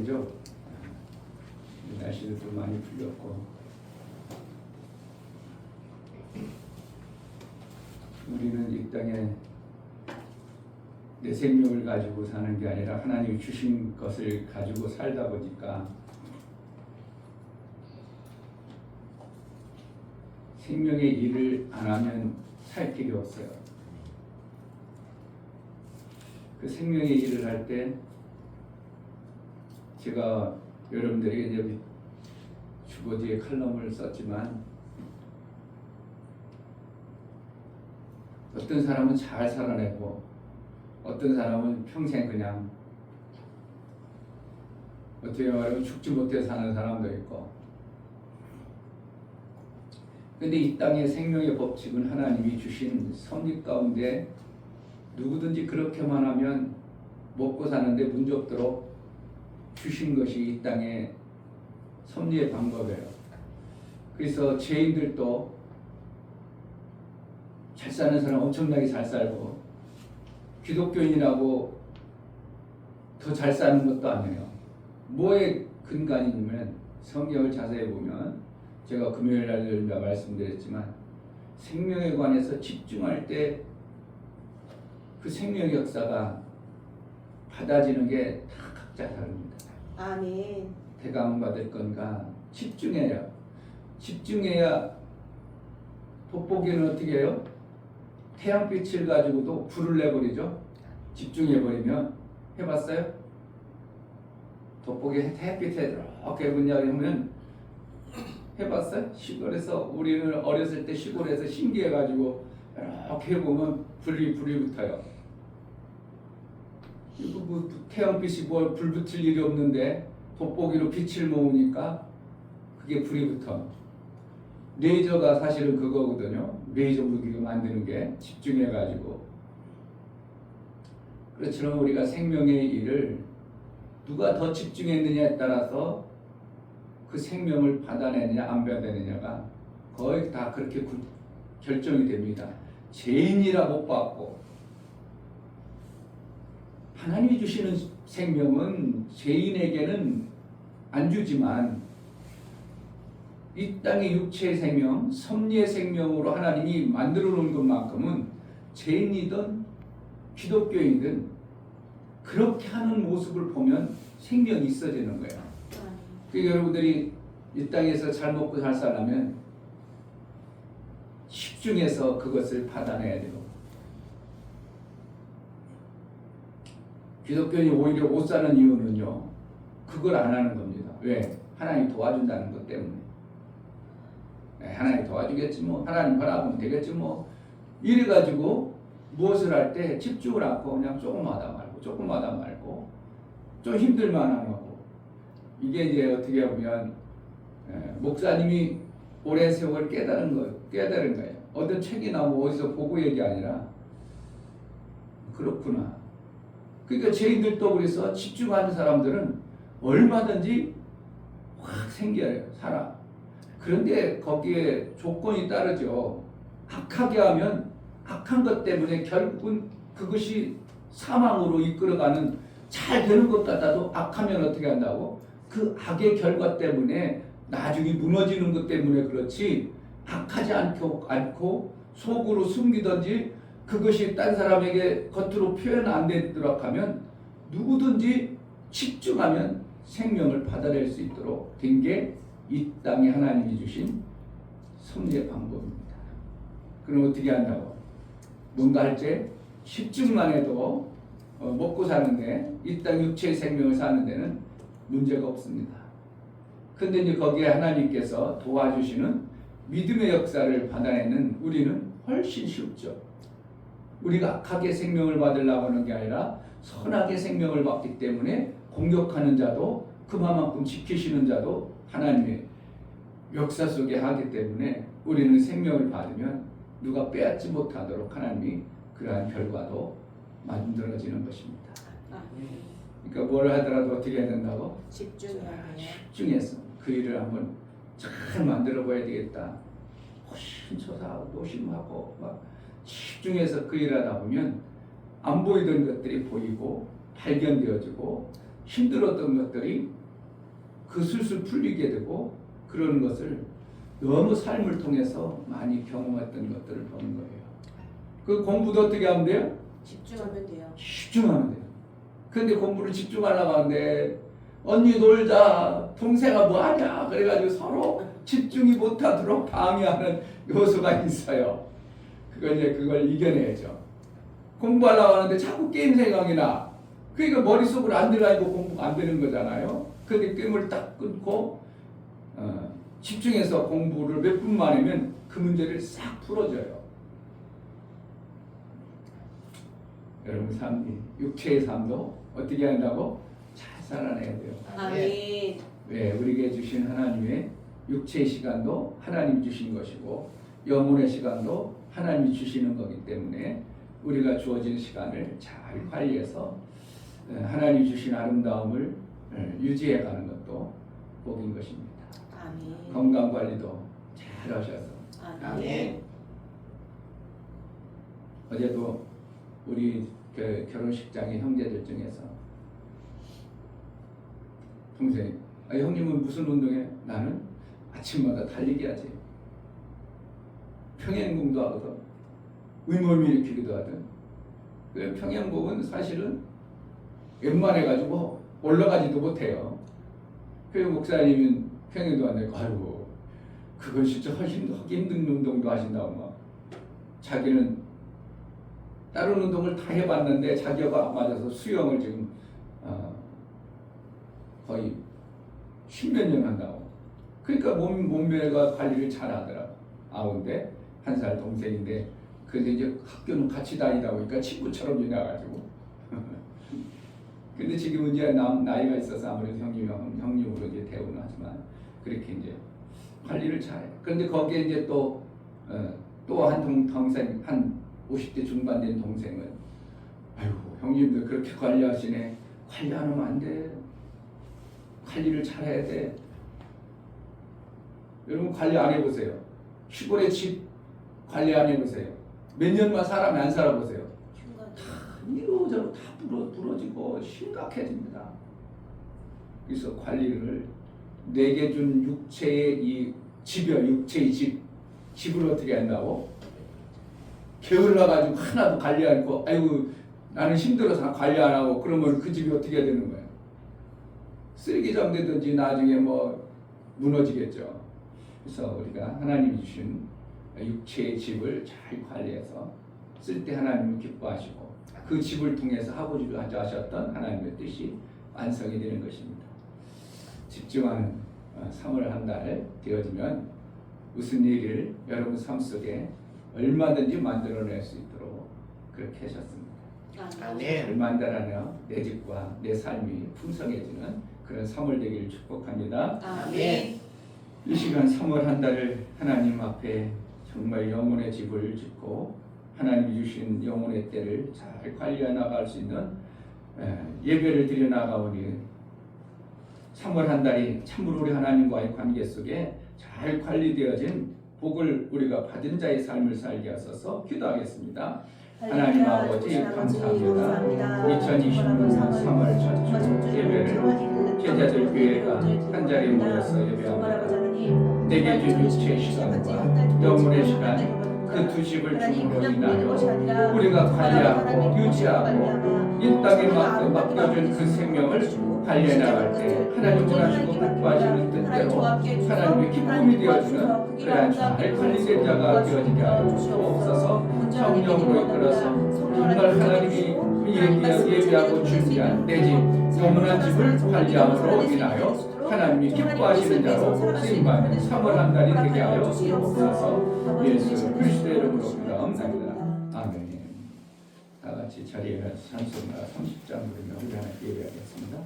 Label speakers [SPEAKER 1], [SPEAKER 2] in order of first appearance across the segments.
[SPEAKER 1] 죠. 날씨도 좀 많이 풀렸고 우리는 이 땅에 내 생명을 가지고 사는 게 아니라 하나님이 주신 것을 가지고 살다 보니까 생명의 일을 안 하면 살 길이 없어요. 그 생명의 일을 할 때 제가 여러분들에게 여기 주보 뒤에 칼럼을 썼지만 어떤 사람은 잘 살아내고 어떤 사람은 평생 그냥 어떻게 말하면 죽지 못해 사는 사람도 있고, 근데 이 땅의 생명의 법칙은 하나님이 주신 섭리 가운데 누구든지 그렇게만 하면 먹고 사는데 문제 없도록 주신 것이 이 땅의 섭리의 방법이에요. 그래서 죄인들도 잘 사는 사람 엄청나게 잘 살고, 기독교인이라고 더 잘 사는 것도 아니에요. 뭐의 근간이냐면 성경을 자세히 보면, 제가 금요일 날 말씀드렸지만 생명에 관해서 집중할 때 그 생명의 역사가 받아지는 게 다 각자 다릅니다.
[SPEAKER 2] 아멘.
[SPEAKER 1] 대감 받을 건가 집중해야 돋보기는 어떻게 해요? 태양빛을 가지고도 불을 내버리죠. 집중해버리면. 해봤어요? 돋보기 햇빛에 이렇게 분야하면 해봤어요? 시골에서 우리는 어렸을 때 시골에서 신기해가지고 이렇게 보면 불이 붙어요. 이거 뭐 태양빛이 뭐 불 붙을 일이 없는데 돋보기로 빛을 모으니까 그게 불이 붙어. 레이저가 사실은 그거거든요. 레이저 무기가 만드는 게 집중해가지고. 그렇지만 우리가 생명의 일을 누가 더 집중했느냐에 따라서 그 생명을 받아내느냐 안 받아내느냐가 거의 다 그렇게 결정이 됩니다. 죄인이라 못 받고, 하나님이 주시는 생명은 죄인에게는 안 주지만 이 땅의 육체의 생명, 섭리의 생명으로 하나님이 만들어 놓은 것만큼은 죄인이든 기독교인이든 그렇게 하는 모습을 보면 생명이 있어지는 거예요. 그러니까 여러분들이 이 땅에서 잘 먹고 잘 살려면 집중해서 그것을 받아내야 돼요. 기독교인이 오히려 못 사는 이유는요, 그걸 안 하는 겁니다. 왜? 하나님 도와준다는 것 때문에. 하나님 도와주겠지 뭐, 하나님 바라보면 되겠지 뭐, 이래가지고 무엇을 할 때 집중을 않고 그냥 조금마다 말고 좀 힘들만 하는 거고. 이게 이제 어떻게 보면 목사님이 오랜 세월 깨달은 거예요. 어떤 책이 나오고 어디서 보고 얘기 아니라, 그렇구나. 그러니까 죄인들도 그래서 집중하는 사람들은 얼마든지 확 생겨요. 살아. 그런데 거기에 조건이 따르죠. 악하게 하면 악한 것 때문에 결국은 그것이 사망으로 이끌어가는, 잘 되는 것 같아도 악하면 어떻게 한다고? 그 악의 결과 때문에 나중에 무너지는 것 때문에 그렇지, 악하지 않고 속으로 숨기든지 그것이 딴 사람에게 겉으로 표현 안 되도록 하면 누구든지 집중하면 생명을 받아낼 수 있도록 된 게 이 땅에 하나님이 주신 섭리의 방법입니다. 그럼 어떻게 한다고? 뭔가 할 때 집중만 해도 먹고 사는데, 이 땅 육체의 생명을 사는 데는 문제가 없습니다. 근데 이제 거기에 하나님께서 도와주시는 믿음의 역사를 받아내는 우리는 훨씬 쉽죠. 우리가 악하게 생명을 받으려고 하는 게 아니라 선하게 생명을 받기 때문에 공격하는 자도 그만큼 지키시는 자도 하나님의 역사 속에 하기 때문에 우리는 생명을 받으면 누가 빼앗지 못하도록 하나님이 그러한 결과도 만들어지는 것입니다. 그러니까 뭘 하더라도 어떻게 해야 된다고? 집중해서 그 일을 한번 잘 만들어 봐야 되겠다. 호심초사하고 노심하고 막 집중해서 그 일을 하다 보면 안 보이던 것들이 보이고 발견되어지고 힘들었던 것들이 그 술술 풀리게 되고 그런 것을 너무 삶을 통해서 많이 경험했던 것들을 보는 거예요. 그 공부도 어떻게 하면 돼요?
[SPEAKER 2] 집중하면 돼요.
[SPEAKER 1] 집중하면 돼요. 근데 공부를 집중하려고 하는데 언니 놀자, 동생아 뭐하냐 그래가지고 서로 집중이 못하도록 방해하는 요소가 있어요. 그걸 이겨내야죠. 공부하려고 하는데 자꾸 게임 생각이 나. 그러니까 머릿속으로 안 들어가니까 공부가 안 되는 거잖아요. 근데 게임을 딱 끊고 집중해서 공부를 몇 분만 하면 그 문제를 싹 풀어줘요. 여러분 삶이 육체의 삶도 어떻게 한다고? 잘 살아내야 돼요.
[SPEAKER 2] 아멘.
[SPEAKER 1] 왜? 우리에게 주신 하나님의 육체의 시간도 하나님이 주신 것이고 영혼의 시간도 하나님이 주시는 거기 때문에 우리가 주어진 시간을 잘 관리해서 하나님이 주신 아름다움을 유지해가는 것도 복인 것입니다.
[SPEAKER 2] 아멘.
[SPEAKER 1] 건강 관리도 잘 하셔서.
[SPEAKER 2] 아멘.
[SPEAKER 1] 어제도 우리 그 결혼식장의 형제들 중에서 동생이 형님은 무슨 운동해? 나는 아침마다 달리기 하지. 평행봉도 하거든. 윗몸 일으키기도 하든. 그 평행봉은 사실은 웬만해가지고 올라가지도 못해요. 그 목사님은 평행도 안 되고 아이고 그건 진짜 하기 힘든 운동도 하신다고 막. 자기는 다른 운동을 다 해봤는데 자기가 안 맞아서 수영을 지금 거의 10몇 년 한다고. 그러니까 몸매가 관리를 잘 하더라고. 아우인데 1살 동생인데 근데 이제 학교는 같이 다니다 보니까 친구처럼 지나가지고. 근데 지금은 이제 나이가 있어서 아무래도 형님으로 이제 대우는 하지만 그렇게 이제 관리를 잘해. 그런데 거기에 이제 또 한 동생 한 50대 중반 된 동생은 아이고 형님들 그렇게 관리하시네. 관리 안 하면 안 돼. 관리를 잘해야 돼. 여러분 관리 안 해보세요. 시골의 집 관리 안 해보세요. 몇 년만 사람이 안 살아보세요. 다 이러저러 다 부러지고 심각해집니다. 그래서 관리를 내게 준 육체의 이 집이요. 육체의 집을 어떻게 한다고? 게을러가지고 하나도 관리 안 하고 아이고 나는 힘들어서 관리 안 하고 그러면 그 집이 어떻게 되는 거예요? 쓰레기장 되든지 나중에 뭐 무너지겠죠. 그래서 우리가 하나님이 주신 육체의 집을 잘 관리해서 쓸 때 하나님을 기뻐하시고 그 집을 통해서 하고자 하셨던 하나님의 뜻이 완성이 되는 것입니다. 집중하는 3월 한 달 되어지면 무슨 얘기를 여러분 삶 속에 얼마든지 만들어낼 수 있도록 그렇게 하셨습니다.
[SPEAKER 2] 아멘.
[SPEAKER 1] 얼마 한 달 안에 내 집과 내 삶이 풍성해지는 그런 3월 되기를 축복합니다.
[SPEAKER 2] 아멘.
[SPEAKER 1] 이 시간 3월 한 달을 하나님 앞에 정말 영혼의 집을 짓고 하나님이 주신 영혼의 때를 잘 관리해 나갈 수 있는 예배를 드려 나가오니 3월 한 달이 참으로 우리 하나님과의 관계 속에 잘 관리되어진 복을 우리가 받은 자의 삶을 살게 하소서 기도하겠습니다. 하나님 아버지 감사합니다. 2026년 3월 첫 주 예배를 제자들 교회가 한 자리에 모여서 예배합니다. 내게 준 육체의 시간과 영혼의 시간 그 두 집을 주므로 인하여 우리가 관리하고 유지하고 이 땅에 맡겨준 그 생명을 관리해 나갈 때 하나님 원하시고 기뻐하시는 뜻대로 하나님의 기쁨이 되어주는 그러한 잘 관리된 자가 되어지게 하여 주옵소서. 성령으로 이끌어서 정말 하나님이 예비하고 준비한 내 집, 영원한 집을 관리함으로 인하여 하나님이 기뻐하시는 자로 쓰임받는 3월 한 달이 되게 하여 주옵소서. 예수 그리스도의 이름으로 기도합니다. 아멘. 다 같이 자리에 가서 찬송가 30장 부르며 우리 하나님께 예배하겠습니다.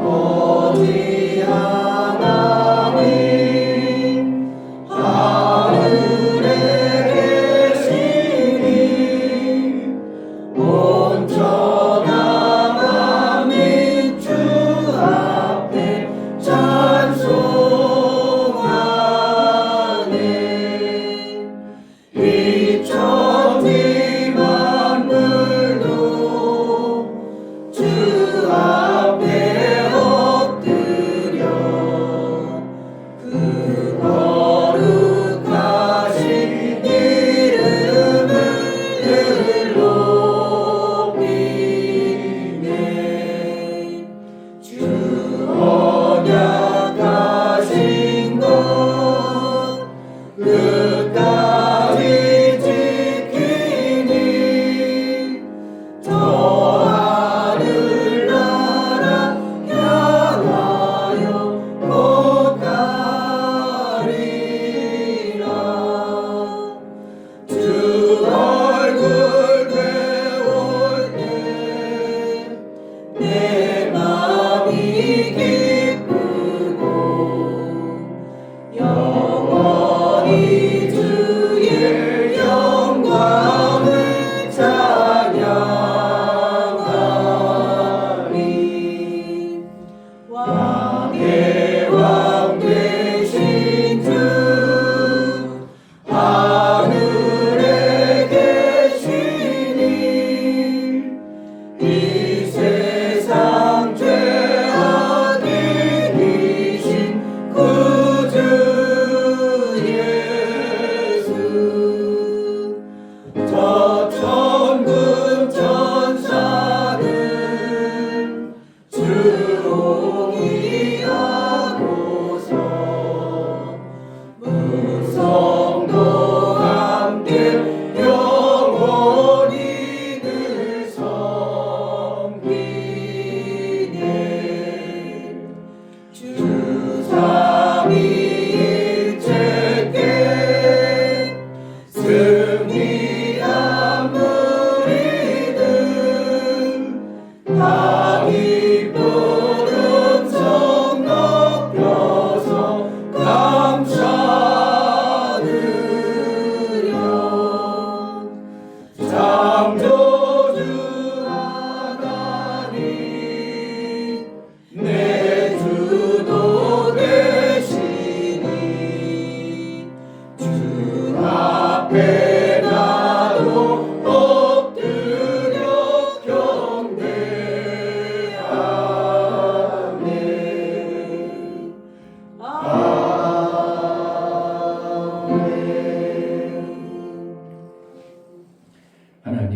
[SPEAKER 3] 아버지 하나님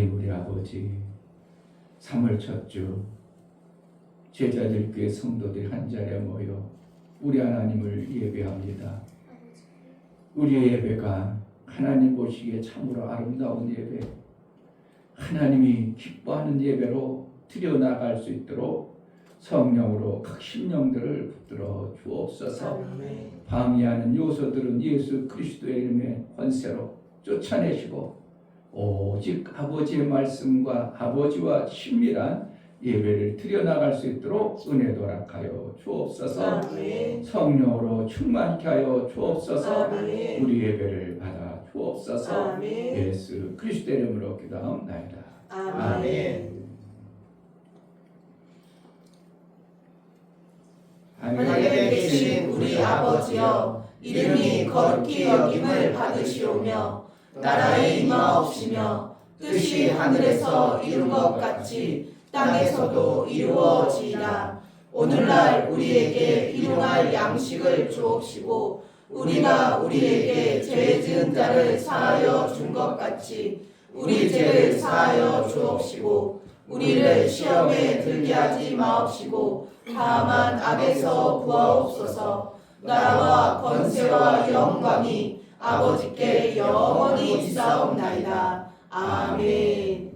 [SPEAKER 1] 하나님 우리 아버지, 3월 첫 주 제자들 교회 성도들 한자리에 모여 우리 하나님을 예배합니다. 우리의 예배가 하나님 보시기에 참으로 아름다운 예배, 하나님이 기뻐하는 예배로 드려나갈 수 있도록 성령으로 각 심령들을 붙들어 주옵소서.
[SPEAKER 2] 아멘.
[SPEAKER 1] 방해하는 요소들은 예수 그리스도의 이름의 권세로 쫓아내시고 오직 아버지의 말씀과 아버지와 친밀한 예배를 드려나갈 수 있도록 은혜 도락하여 주옵소서.
[SPEAKER 2] 아멘.
[SPEAKER 1] 성령으로 충만케 하여 주옵소서.
[SPEAKER 2] 아멘.
[SPEAKER 1] 우리 예배를 받아 주옵소서.
[SPEAKER 2] 아멘.
[SPEAKER 1] 예수 그리스도의 이름으로 기도하옵나이다.
[SPEAKER 2] 아멘.
[SPEAKER 3] 하늘에 계신 우리 아버지여, 이름이 거룩히 여김을 받으시오며 나라에 임하옵시며 뜻이 하늘에서 이룬 것 같이 땅에서도 이루어지이다. 오늘날 우리에게 일용할 양식을 주옵시고 우리가 우리에게 죄 지은 자를 사하여 준 것 같이 우리 죄를 사하여 주옵시고 우리를 시험에 들게 하지 마옵시고 다만 악에서 구하옵소서. 나라와 권세와 영광이 아버지께 영원히 있사옵나이다. 아멘.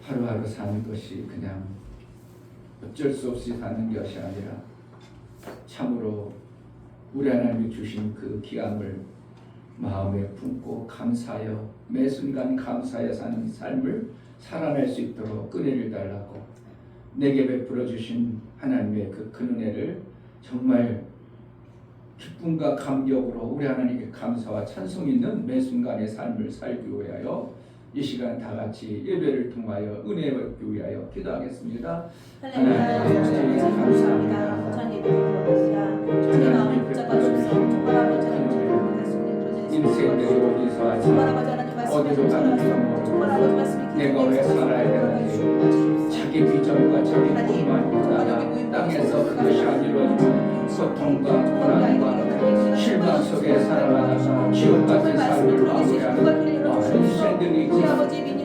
[SPEAKER 1] 하루하루 사는 것이 그냥 어쩔 수 없이 사는 것이 아니라 참으로 우리 하나님이 주신 그 기함을 마음에 품고 감사하여 매 순간 감사하여 사는 삶을 살아낼 수 있도록 은혜를 달라고 내게 베풀어 주신 하나님의 그 은혜를 정말 기쁨과 감격으로 우리 하나님께 감사와 찬송 있는 매 순간의 삶을 살기 위하여 이 시간 다 같이 예배를 통하여 은혜를 얻기 위하여 기도하겠습니다.
[SPEAKER 3] 할렐루야. 주님 감사합니다. 부처님 부르시라. 주님 마음을 붙잡아 주옵소서. 정말 아버지 하나님
[SPEAKER 1] 인생들이 어디서
[SPEAKER 3] 정말
[SPEAKER 1] 하지
[SPEAKER 3] 아버지 하나님 말씀을
[SPEAKER 1] 어디로 가는지
[SPEAKER 3] 정말 아버지 말씀을
[SPEAKER 1] 내가 왜 살아야 되는지 자기 비전과 자기 꿈만 따라 땅에서 그것이 안 이루어지면 고통과 고난과 실망 속에 살아가서 지옥 같은 삶을 마무리하는 많은 인생들이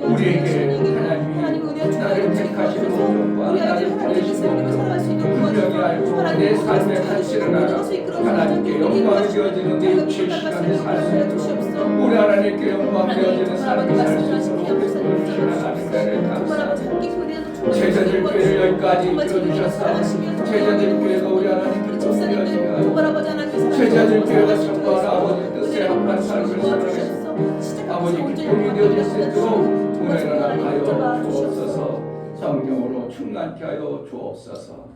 [SPEAKER 1] 우리에게 하나님이 나를 택하신 목적과 나를 보내신 목적 분명히 알고 내 삶의 가치를 알아 하나님께 영광이 되어지는 내 육체 시간에 살 수 있도록 우리 하나님께 영광 되어지는 삶을 살 수 있도록 주시는 하나님을 감사합니다. 제자들 교회를 여기까지 이끌어주셔서 제자들 교회가 우리 하나님께 도움되어지며 제자들 교회가 정말 아버지 뜻에 합한 삶을 살아가시고 아버지 기쁨이 되어질 수 있도록 은혜를 하여 주옵소서. 성령으로 충만케 하여 주옵소서.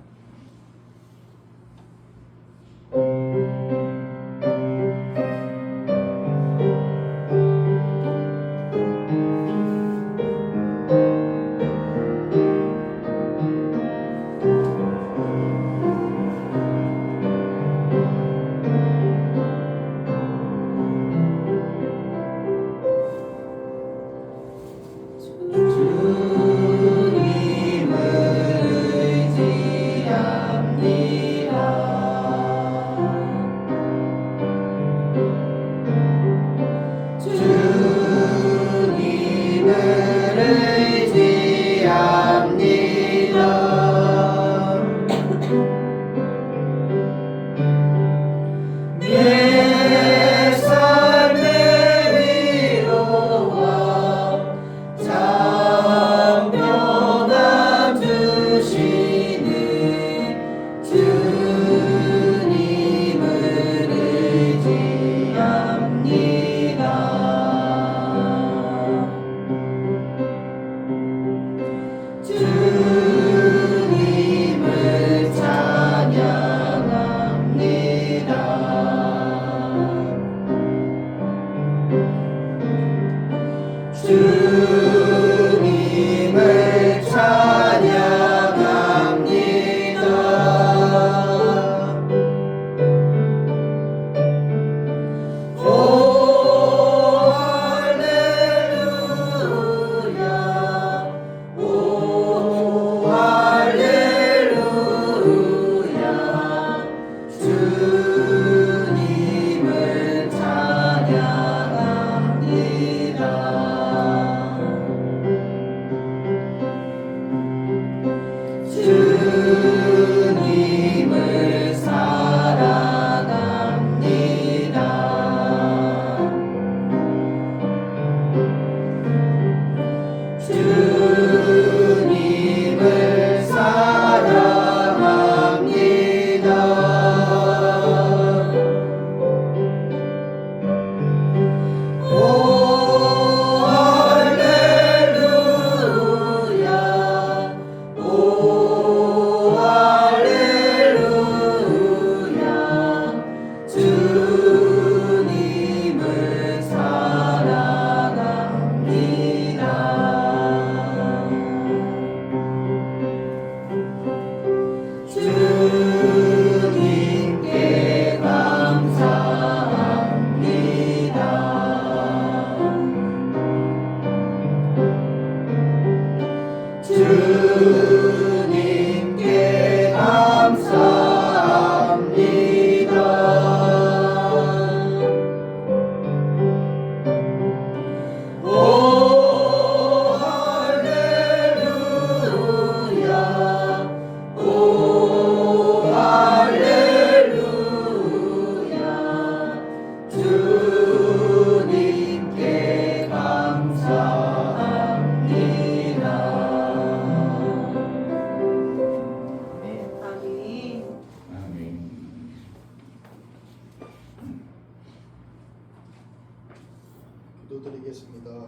[SPEAKER 4] 기도드리겠습니다.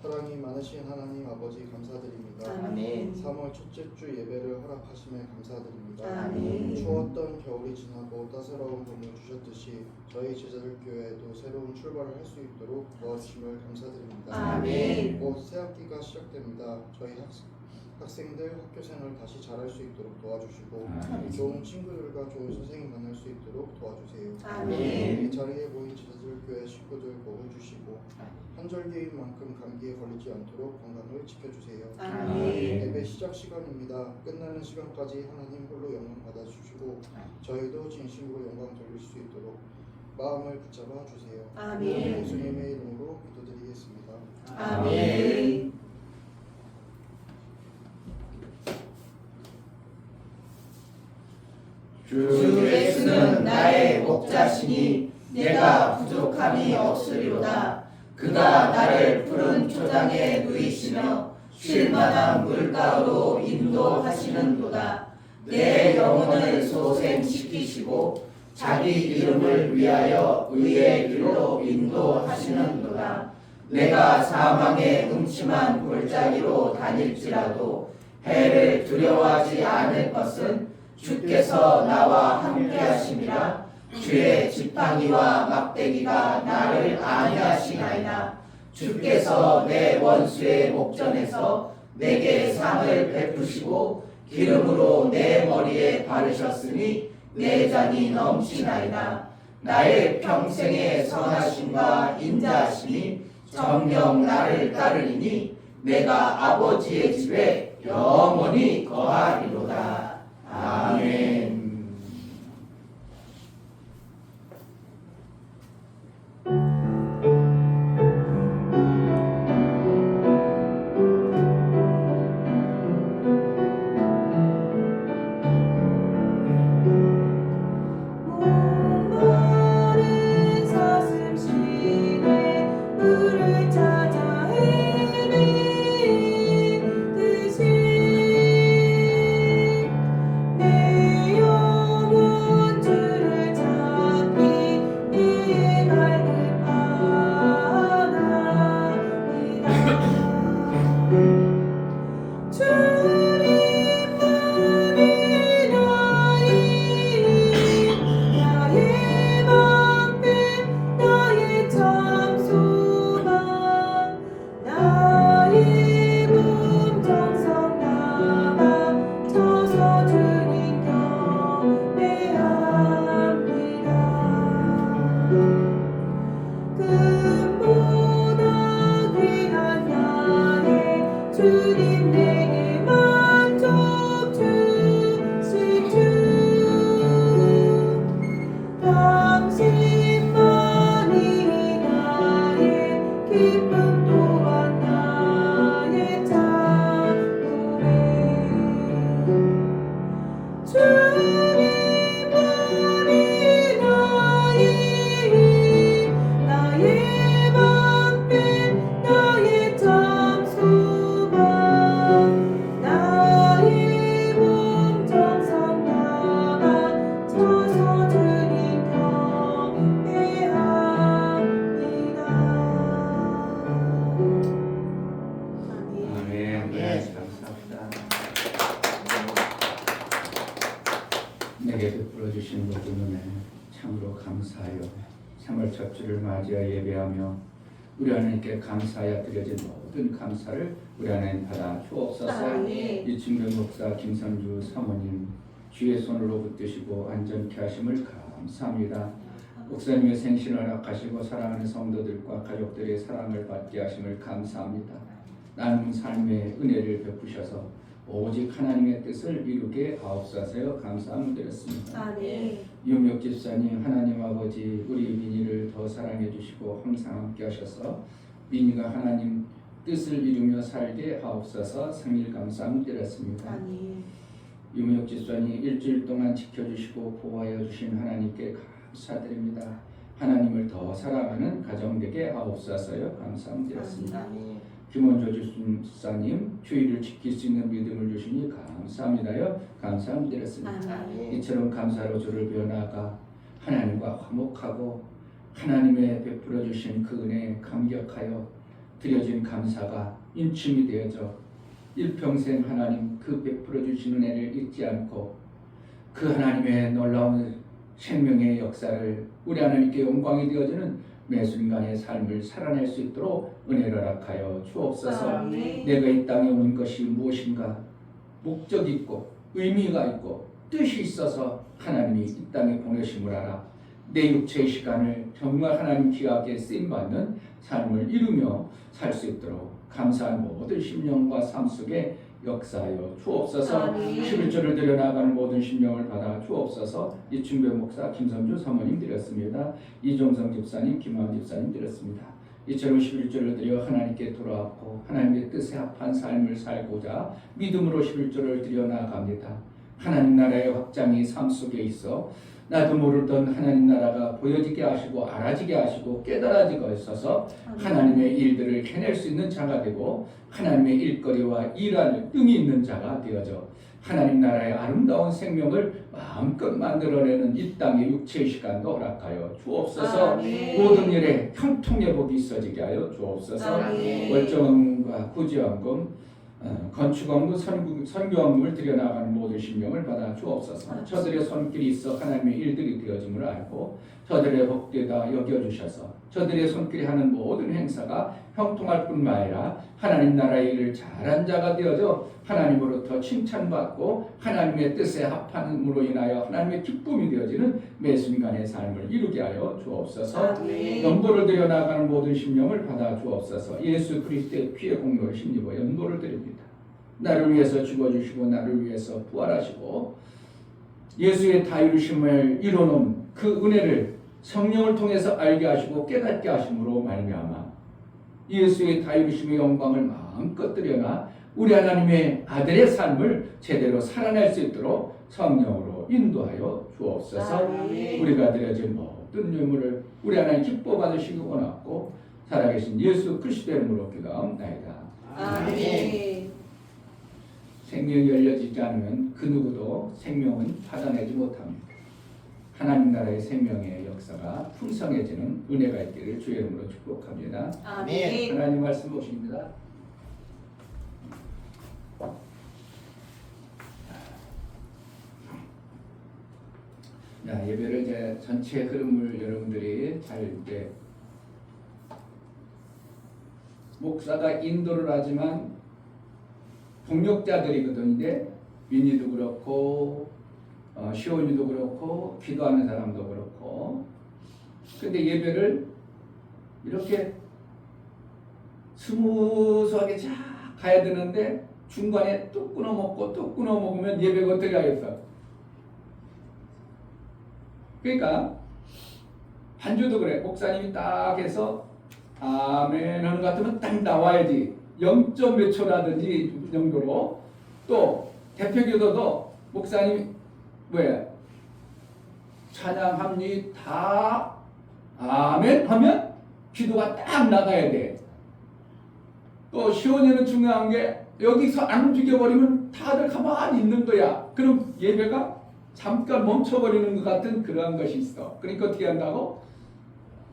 [SPEAKER 4] 사랑이 많으신 하나님 아버지 감사드립니다.
[SPEAKER 3] 아멘. 아멘.
[SPEAKER 2] 3월 첫째 주 예배를 허락하심에 감사드립니다.
[SPEAKER 3] 아멘.
[SPEAKER 2] 추웠던 겨울이 지나고 따스러운 봄을 주셨듯이 저희 제자들 교회에도 새로운 출발을 할 수 있도록 도와주심을 감사드립니다.
[SPEAKER 3] 아멘.
[SPEAKER 2] 곧 새학기가 시작됩니다. 저희 학생들 학교생활 다시 잘할 수 있도록 도와주시고
[SPEAKER 1] 아멘.
[SPEAKER 2] 좋은 친구들과 좋은 선생님 만날 수 있도록 도와주세요.
[SPEAKER 3] 아멘.
[SPEAKER 2] 이 자리에 모인 제자들 교회 식구들 복을 주시고 한절기인 만큼 감기에 걸리지 않도록 건강을 지켜주세요.
[SPEAKER 3] 아멘.
[SPEAKER 2] 예배 시작 시간입니다. 끝나는 시간까지 하나님 홀로 영광 받아주시고 저희도 진심으로 영광 돌릴 수 있도록 마음을 붙잡아 주세요.
[SPEAKER 3] 아멘.
[SPEAKER 2] 예수님의 이름으로 기도드리겠습니다.
[SPEAKER 3] 아멘.
[SPEAKER 1] 주
[SPEAKER 3] 예수는 나의 목자시니 내가 부족함이 없으리로다. 그가 나를 푸른 초장에 누이시며 쉴 만한 물가로 인도하시는도다. 내 영혼을 소생시키시고 자기 이름을 위하여 의의 길로 인도하시는도다. 내가 사망의 음침한 골짜기로 다닐지라도 해를 두려워하지 않을 것은 주께서 나와 함께하심이라. 주의 지팡이와 막대기가 나를 안위하시나이다. 주께서 내 원수의 목전에서 내게 상을 베푸시고 기름으로 내 머리에 바르셨으니 내 잔이 넘치나이다. 나의 평생의 선하심과 인자하심이 정녕 나를 따르리니 내가 아버지의 집에 영원히 거하리로다. 아멘.
[SPEAKER 4] 목마른 사슴시내 물을 찾아 헤매듯이 내 영혼 주를 찾기 이 갈급하나이다. 주님만이 나의 방패 나의 참 소망 나의 몸 정성 다가 서서 주님 경배합니다. 금보다 귀한 나의 주님 내게 만족 주신 주 당신만이 나의 기쁨 또한 나의 찬송에 주님만이 나의 힘 나의 방패 나의 참 소망 나의 몸 정성 다가 서서 주님 경배합니다.
[SPEAKER 1] 아멘. 네, 감사합니다. 내게 베풀어 주신 것 때문에 참으로 감사하여 3월 첫 주를 맞이하여 예배하며 우리 하나님께 감사하여 드려진 모든 감사를 우리 하나님 받아 주옵소서.
[SPEAKER 3] 아멘.
[SPEAKER 1] 이충병 목사 김선주 사모님 주의 손으로 붙드시고 안전케 하심을 감사합니다. 목사님의 생신을 허락하시고 사랑하는 성도들과 가족들의 사랑을 받게 하심을 감사합니다. 나눔 삶의 은혜를 베푸셔서 오직 하나님의 뜻을 이루게 하옵소서. 감사함을 드렸습니다.
[SPEAKER 3] 아멘.
[SPEAKER 1] 유명 집사님, 하나님 아버지 우리 민희를 더 사랑해 주시고 항상 함께 하셔서 민희가 하나님 뜻을 이루며 살게 하옵소서. 생일 감사함을 드렸습니다.
[SPEAKER 3] 아멘.
[SPEAKER 1] 유명 집사님 일주일 동안 지켜주시고 보호하여 주신 하나님께 감사드립니다. 하나님을 더 사랑하는 가정 되게 하옵소서요. 감사함을 드렸습니다.
[SPEAKER 3] 아멘.
[SPEAKER 1] 김원조 집사님 주의를 지킬 수 있는 믿음을 주시니 감사합니다요. 감사함을 드렸습니다.
[SPEAKER 3] 아멘.
[SPEAKER 1] 이처럼 감사로 주를 배워나가 하나님과 화목하고 하나님의 베풀어 주신 그 은혜에 감격하여 드려진 감사가 인침이 되어져 일평생 하나님 그 베풀어 주시는 은혜를 잊지 않고 그 하나님의 놀라운 생명의 역사를 우리 하나님께 영광이 되어지는 매순간의 삶을 살아낼 수 있도록 은혜를 허락하여 주옵소서.
[SPEAKER 3] 아멘.
[SPEAKER 1] 내가 이 땅에 온 것이 무엇인가 목적이 있고 의미가 있고 뜻이 있어서 하나님이 이 땅에 보내심을 알아 내 육체의 시간을 정말 하나님 귀하게 쓰임받는 삶을 이루며 살 수 있도록 감사한 모든 심령과 삶 속에 역사하여 주옵소서.
[SPEAKER 3] 아멘.
[SPEAKER 1] 11조를 드려나가는 모든 심령을 받아 주옵소서. 이충배 목사, 김선주 사모님 드렸습니다. 이종성 집사님, 김환 집사님 드렸습니다. 이처럼 11조를 드려 하나님께 돌아왔고 하나님의 뜻에 합한 삶을 살고자 믿음으로 11조를 드려나갑니다. 하나님 나라의 확장이 삶 속에 있어 나도 모르던 하나님 나라가 보여지게 하시고 알아지게 하시고 깨달아지고 있어서 하나님의 일들을 해낼 수 있는 자가 되고 하나님의 일거리와 일할 뜸이 있는 자가 되어져 하나님 나라의 아름다운 생명을 마음껏 만들어내는 이 땅의 육체의 시간도 허락하여 주옵소서.
[SPEAKER 3] 아멘.
[SPEAKER 1] 모든 일에 형통의 복이 있어지게 하여 주옵소서.
[SPEAKER 3] 아멘.
[SPEAKER 1] 월정금과 구제원금 건축원금, 선교원금을 들여나가는 모든 신명을 받아 주옵소서. 저들의 손길이 있어 하나님의 일들이 되어짐을 알고 저들의 복되다 여겨주셔서 저들의 손길이 하는 모든 행사가 형통할 뿐만 아니라 하나님 나라의 일을 잘한 자가 되어져 하나님으로부터 칭찬받고 하나님의 뜻에 합함으로 인하여 하나님의 기쁨이 되어지는 매 순간의 삶을 이루게 하여 주옵소서.
[SPEAKER 3] 아멘.
[SPEAKER 1] 연보를 드려나가는 모든 심령을 받아 주옵소서. 예수 그리스도의 피의 공로를 힘입어 연보를 드립니다. 나를 위해서 죽어주시고 나를 위해서 부활하시고 예수의 다 이루심을 이루는 그 은혜를 성령을 통해서 알게 하시고 깨닫게 하심으로 말미암아 예수의 다 이루심의 영광을 마음껏 드려나 우리 하나님의 아들의 삶을 제대로 살아낼 수 있도록 성령으로 인도하여 주옵소서.
[SPEAKER 3] 아멘.
[SPEAKER 1] 우리가 드려진 모든 유물을 우리 하나님 기뻐 받으시기 원하고 살아계신 예수 그리스도의 이름으로 기도하옵나이다.
[SPEAKER 3] 아멘.
[SPEAKER 1] 생명이 열려지지 않으면 그 누구도 생명은 받아내지 못합니다. 하나님 나라의 생명의 역사가 풍성해지는 은혜가 있기를 주의 이름으로 축복합니다.
[SPEAKER 3] 아멘.
[SPEAKER 1] 하나님 말씀 보십니다. 자, 예배를 이제 전체 흐름을 여러분들이 잘 이제 목사가 인도를 하지만 동력자들이거든. 이제 민희도 그렇고 시온이도 그렇고 기도하는 사람도 그렇고 근데 예배를 이렇게 스무스하게 쫙 가야 되는데 중간에 뚝 끊어 먹고 뚝 끊어 먹으면 예배가 어떻게 하겠어? 그러니까 반주도 그래. 목사님이 딱 해서 아멘 하는 것 같으면 딱 나와야지. 0. 몇 초라든지 정도로. 또 대표기도도 목사님이 왜 찬양합니 다 아멘 하면 기도가 딱 나가야 돼. 또 시원이는 중요한 게 여기서 안 움직여버리면 다들 가만히 있는 거야. 그럼 예배가 잠깐 멈춰버리는 것 같은 그러한 것이 있어. 그러니까 어떻게 한다고?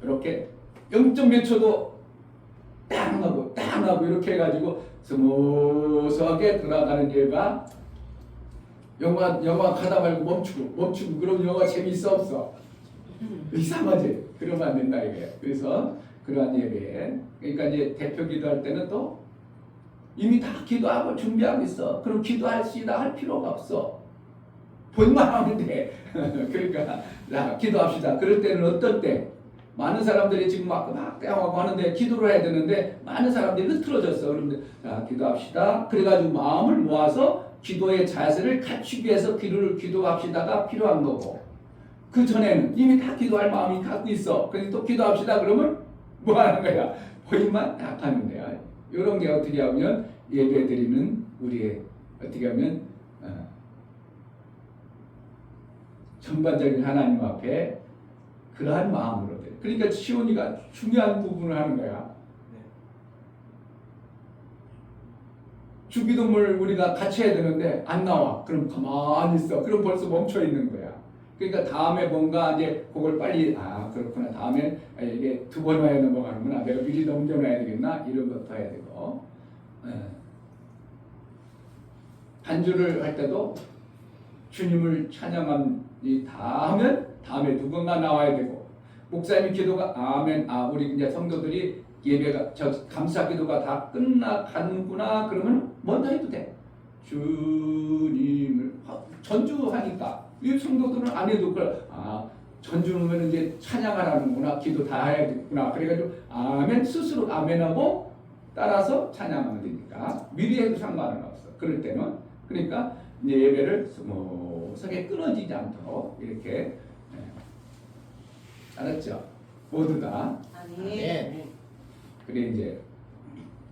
[SPEAKER 1] 이렇게 0. 몇 초도 땅 하고 이렇게 해가지고 스무스하게 돌아가는 예가 영화 가다 말고 멈추고 그럼 영화 재미있어 없어? 이상하지? 그러면 안 된다 이거예요. 그래서 그러한 예배 그러니까 이제 대표 기도할 때는 또 이미 다 기도하고 준비하고 있어. 그럼 기도할시다 할 필요가 없어. 본만 하면 돼. 그러니까 자, 기도합시다. 그럴 때는 어떨 때? 많은 사람들이 지금 막 떼어가고 하는데 기도를 해야 되는데 많은 사람들이 흐트러졌어. 그런데 자, 기도합시다. 그래가지고 마음을 모아서 기도의 자세를 갖추기 위해서 기도합시다가 필요한 거고 그 전에는 이미 다 기도할 마음이 갖고 있어. 그래서 또 기도합시다 그러면 뭐 하는 거야? 보임만 딱 하는 거야. 이런 게 어떻게 하면 예배 드리는 우리의 어떻게 하면 전반적인 하나님 앞에 그러한 마음으로 돼. 그러니까 시온이가 중요한 부분을 하는 거야. 주기도문을 우리가 같이 해야 되는데 안 나와. 그럼 가만히 있어. 그럼 벌써 멈춰 있는 거야. 그러니까 다음에 뭔가 이제 그걸 빨리 그렇구나. 다음에 이게 2번 와야 넘어가는구나. 내가 미리 넘겨놔야 되겠나? 이런 것도 해야 되고. 반주를 할 때도 주님을 찬양함이 다 하면 다음에 누군가 나와야 되고 목사님이 기도가 아멘 우리 이제 성도들이 예배가 감사 기도가 다 끝나가는구나 그러면 먼저 해도 돼. 주님을 전주하니까 이 성도들은 안 해도 전주는 이제 찬양하라는구나 기도 다 해야겠구나 그래가지고 아멘 스스로 아멘하고 따라서 찬양하면 되니까 미리 해도 상관은 없어. 그럴 때는 그러니까 이제 예배를 스무스하게 끊어지지 않도록 이렇게 알았죠? 모두 다.
[SPEAKER 3] 아멘.
[SPEAKER 1] 그래 이제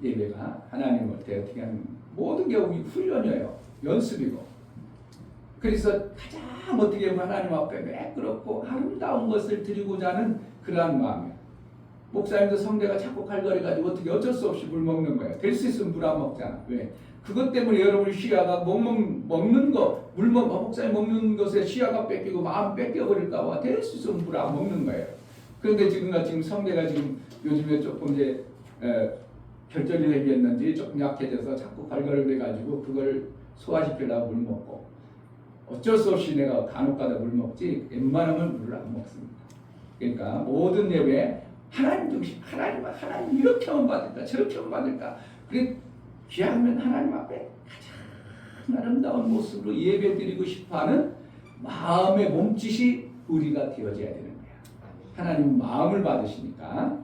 [SPEAKER 1] 예배가 하나님을 어떻게 하는 모든 게 우리 훈련이에요. 연습이고. 그래서 가장 어떻게 보면 하나님 앞에 매끄럽고 아름다운 것을 드리고자 하는 그러한 마음이에요. 목사님도 성대가 자꾸 갈거리가지고 어떻게 어쩔 수 없이 물 먹는 거예요. 될 수 있으면 물 안 먹잖아. 왜? 그것 때문에 여러분의 시야가 먹는 거, 목사님 먹는 것에 시야가 뺏기고 마음 뺏겨버릴까 봐 될 수 있으면 물 안 먹는 거예요. 그런데 지금 성대가 지금 요즘에 조금 이제 결절이 생겼는지 조금 약해져서 자꾸 갈거리가지고 그걸 소화시키려고 물 먹고 어쩔 수 없이 내가 간혹가다 물 먹지 웬만하면 물을 안 먹습니다. 그러니까 모든 예배 하나님 중심, 하나님 이렇게 하면 받을까 저렇게 하면 받을까 그래 귀하면 하나님 앞에 가장 아름다운 모습으로 예배드리고 싶어하는 마음의 몸짓이 우리가 되어져야 되는 거야. 하나님 마음을 받으시니까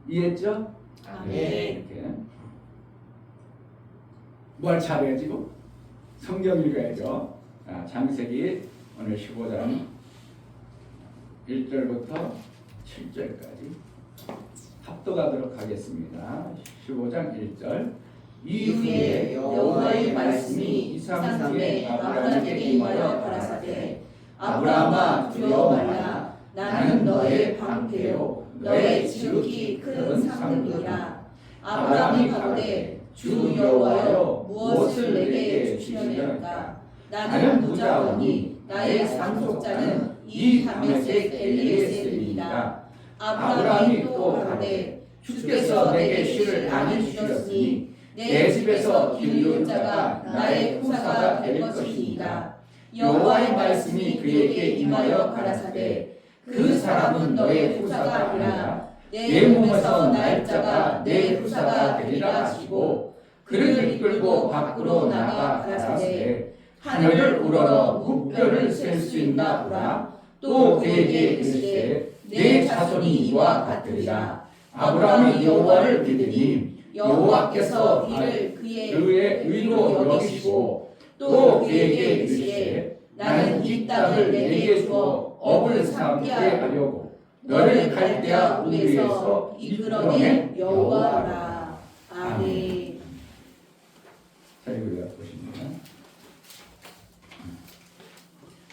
[SPEAKER 1] 이해했죠?
[SPEAKER 3] 아멘.
[SPEAKER 1] 이렇게 뭘 잘해야지 뭐? 성경 읽어야죠. 창세기 오늘 15장 1절부터 7절까지 합독하도록 하겠습니다. 15장 1절
[SPEAKER 3] 이후에 여호와의 말씀이 이상함에 아브라함에게 임하여 가라사대 아브라함아 두려워 말라 나는 너의 방패요 너의 지극히 큰 상급이라. 아브라함이 가로되 주 여호와여 무엇을 내게 주시려니까 나는 무자오니 나의 상속자는 이 다메섹 엘리에셀이니라. 아브라함이 또 가로되 주께서 내게 실을 많이 주셨으니 내 집에서 기르는 자가 나의 후사가 될 것이니이다. 여호와의 말씀이 그에게 임하여 가라사대 그 사람은 너의 후사가 아니라 내 몸에서 날 자가 내 후사가 되리라 하시고 그를 이끌고 밖으로 나가 가라사대 하늘을 우러러 무뼈를 셀 수 있나 보라. 또 그에게 이르시되 내 자손이 이와 같으리라. 아브라함이 여호와를 믿으니 여호와께서 이를 그의 의로 여기시고 또 그에게 이르시되 나는 이 땅을 내게 주어 업을 삼게 하려고 너를 갈대아 우리에서 이끌어낸 여호와라. 아멘.
[SPEAKER 1] 자 이거 보시면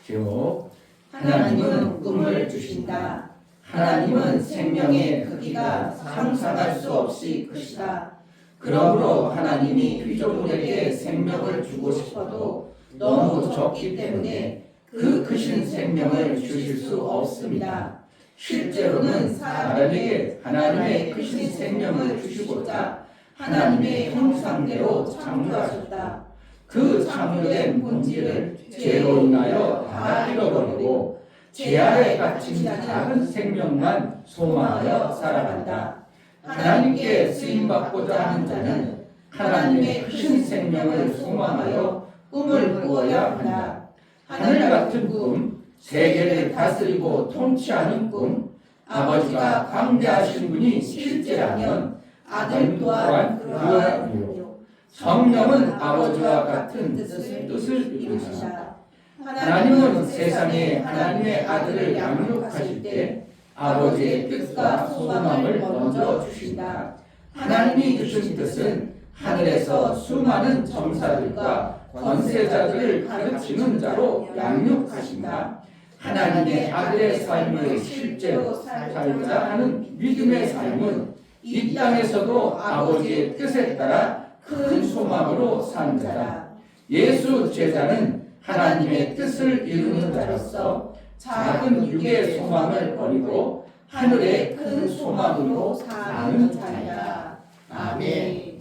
[SPEAKER 1] 제목
[SPEAKER 3] 하나님은 꿈을 주신다. 하나님은 생명의 크기가 상상할 수 없이 크시다. 그러므로 하나님이 피조물에게 생명을 주고 싶어도 너무 적기 때문에 그 크신 생명을 주실 수 없습니다. 실제로는 사람에게 하나님의 크신 생명을 주시고자 하나님의 형상대로 창조하셨다. 그 창조된 본질을 죄로 인하여 다 잃어버리고 죄 아래 갇힌 작은 생명만 소망하여 살아간다. 하나님께 쓰임받고자 하는 자는 하나님의 크신 생명을 소망하여 꿈을 꾸어야 한다. 하늘 같은 꿈, 세계를 다스리고 통치하는 꿈, 아버지가 광대하신 분이 실제라면 아들 또한 그러하니요. 성령은 아버지와 같은 뜻을 이루시다. 하나님은 세상에 하나님의 아들을 양육하실 때 아버지의 뜻과 소망을 먼저 주신다. 하나님이 주신 뜻은 하늘에서 수많은 정사들과 권세자들을 가르치는 자로 양육하신다. 하나님의 아들의 삶을 실제로 살자 하는 믿음의 삶은 이 땅에서도 아버지의 뜻에 따라 큰 소망으로 사는 자다. 예수 제자는 하나님의 뜻을 이루는 자로서 작은 육의 소망을 버리고 하늘의 큰 소망으로 사는 자이다. 아멘.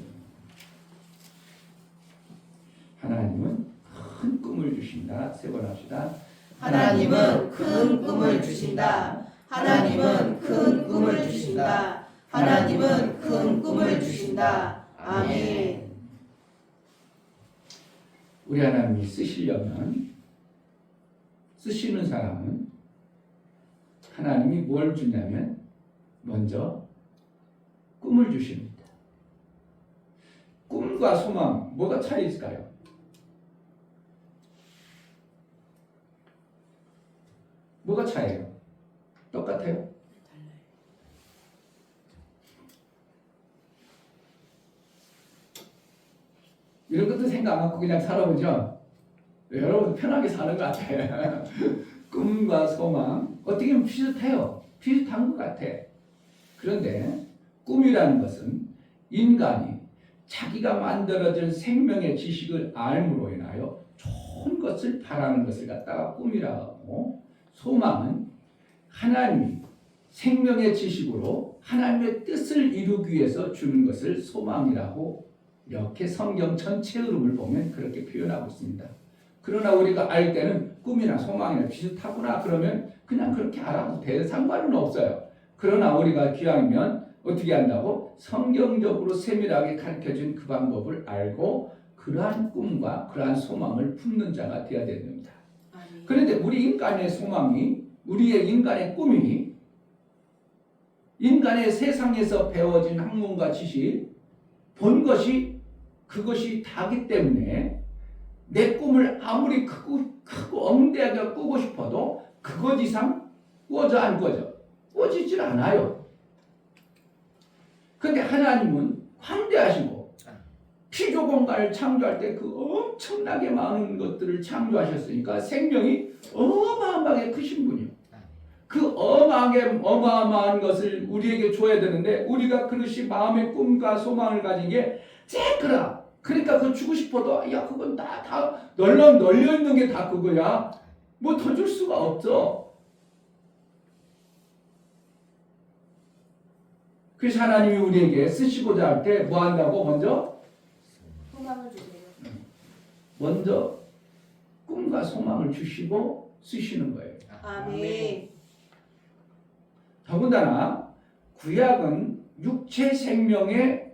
[SPEAKER 1] 하나님 꿈을 주신다. 세 번 합시다.
[SPEAKER 3] 하나님은 큰 꿈을 주신다. 하나님은 큰 꿈을 주신다. 하나님은 큰 꿈을 주신다. 아멘.
[SPEAKER 1] 우리 하나님이 쓰시려면, 쓰시는 사람은 하나님이 뭘 주냐면 먼저 꿈을 주십니다. 꿈과 소망 뭐가 차이 있을까요? 뭐가 차이예요? 똑같아요? 이런 것도 생각 안 하고 그냥 살아보죠. 여러분 편하게 사는 것 같아요. 꿈과 소망 어떻게 보면 비슷해요. 비슷한 것 같아. 그런데 꿈이라는 것은 인간이 자기가 만들어진 생명의 지식을 알므로 인하여 좋은 것을 바라는 것을 갖다가 꿈이라고 하고, 소망은 하나님이 생명의 지식으로 하나님의 뜻을 이루기 위해서 주는 것을 소망이라고, 이렇게 성경 전체 흐름을 보면 그렇게 표현하고 있습니다. 그러나 우리가 알 때는 꿈이나 소망이나 비슷하구나 그러면 그냥 그렇게 알아도 돼. 상관은 없어요. 그러나 우리가 기왕이면 어떻게 한다고? 성경적으로 세밀하게 가르쳐준 그 방법을 알고 그러한 꿈과 그러한 소망을 품는 자가 되어야 됩니다. 그런데 우리 인간의 소망이, 우리의 인간의 꿈이 인간의 세상에서 배워진 학문과 지식, 본 것이 그것이 다기 때문에 내 꿈을 아무리 크고 엉대하게 꾸고 싶어도 그것 이상 꾸어져 안 꾸어져? 꾸어지질 않아요. 그런데 하나님은 광대하시고 피조 공간을 창조할 때 그 엄청나게 많은 것들을 창조하셨으니까 생명이 어마어마하게 크신 분이요. 그 어마어마한 것을 우리에게 줘야 되는데 우리가 그릇이 마음의 꿈과 소망을 가진 게 쨍그라. 그러니까 그거 주고 싶어도 야 그건 다 널려 있는 게 다 그거야. 뭐 더 줄 수가 없어. 그래서 하나님이 우리에게 쓰시고자 할 때 뭐 한다고?
[SPEAKER 3] 소망을 주세요.
[SPEAKER 1] 먼저 꿈과 소망을 주시고 쓰시는 거예요.
[SPEAKER 3] 아멘.
[SPEAKER 1] 더군다나 구약은 육체 생명의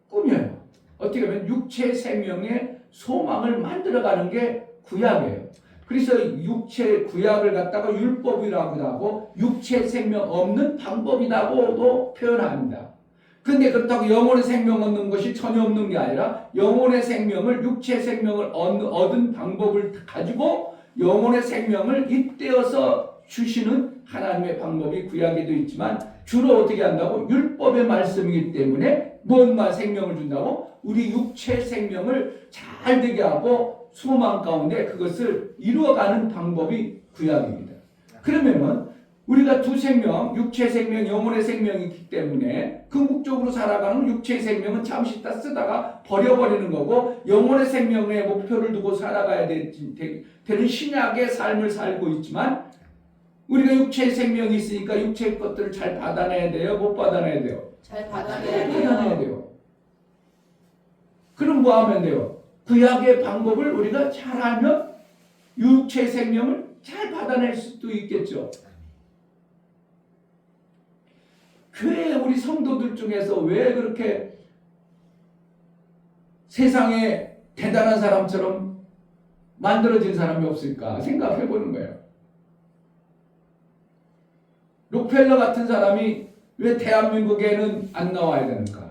[SPEAKER 1] 꿈이에요. 어떻게 보면 육체 생명의 소망을 만들어가는 게 구약이에요. 그래서 육체 구약을 갖다가 율법이라고도 하고 육체 생명 없는 방법이라고도 표현합니다. 그런데 그렇다고 영혼의 생명 얻는 것이 전혀 없는 게 아니라 영혼의 생명을, 육체 생명을 얻은 방법을 가지고 영혼의 생명을 잇대어서 주시는 하나님의 방법이 구약에도 있지만 주로 어떻게 한다고? 율법의 말씀이기 때문에 뭔 생명을 준다고? 우리 육체 생명을 잘 되게 하고 소망 가운데 그것을 이루어가는 방법이 구약입니다. 그러면은 우리가 두 생명, 육체 생명, 영혼의 생명이 있기 때문에 궁극적으로 살아가는 육체의 생명은 잠시 있다 쓰다가 버려버리는 거고 영혼의 생명에 목표를 두고 살아가야 되는 신약의 삶을 살고 있지만 우리가 육체의 생명이 있으니까 육체의 것들을 잘 받아내야 돼요? 못 받아내야 돼요?
[SPEAKER 3] 잘 받아내야
[SPEAKER 1] 받아내야
[SPEAKER 3] 돼요.
[SPEAKER 1] 돼요. 그럼 뭐 하면 돼요? 구약의 방법을 우리가 잘 알면 육체의 생명을 잘 받아낼 수도 있겠죠. 교회 우리 성도들 중에서 왜 그렇게 세상에 대단한 사람처럼 만들어진 사람이 없을까 생각해 보는 거예요. 록펠러 같은 사람이 왜 대한민국에는 안 나와야 되는가?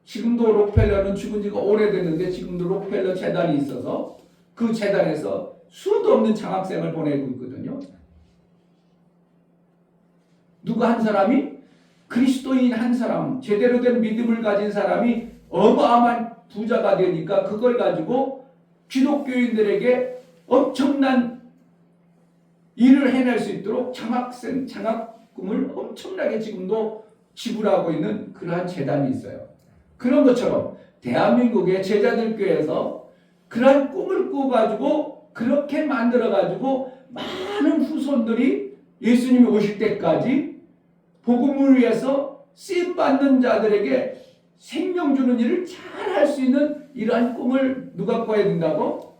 [SPEAKER 1] 지금도 록펠러는 죽은 지가 오래됐는데 지금도 록펠러 재단이 있어서 그 재단에서 수도 없는 장학생을 보내고 있거든요. 누가 한 사람이 그리스도인 한 사람, 제대로 된 믿음을 가진 사람이 어마어마한 부자가 되니까 그걸 가지고 기독교인들에게 엄청난 일을 해낼 수 있도록 장학금을 엄청나게 지금도 지불하고 있는 그러한 재단이 있어요. 그런 것처럼 대한민국의 제자들 교회에서 그러한 꿈을 꾸어가지고 그렇게 만들어가지고 많은 후손들이 예수님이 오실 때까지 복음을 위해서 쓰임받는 자들에게 생명 주는 일을 잘 할 수 있는 이러한 꿈을 누가 꿔야 된다고?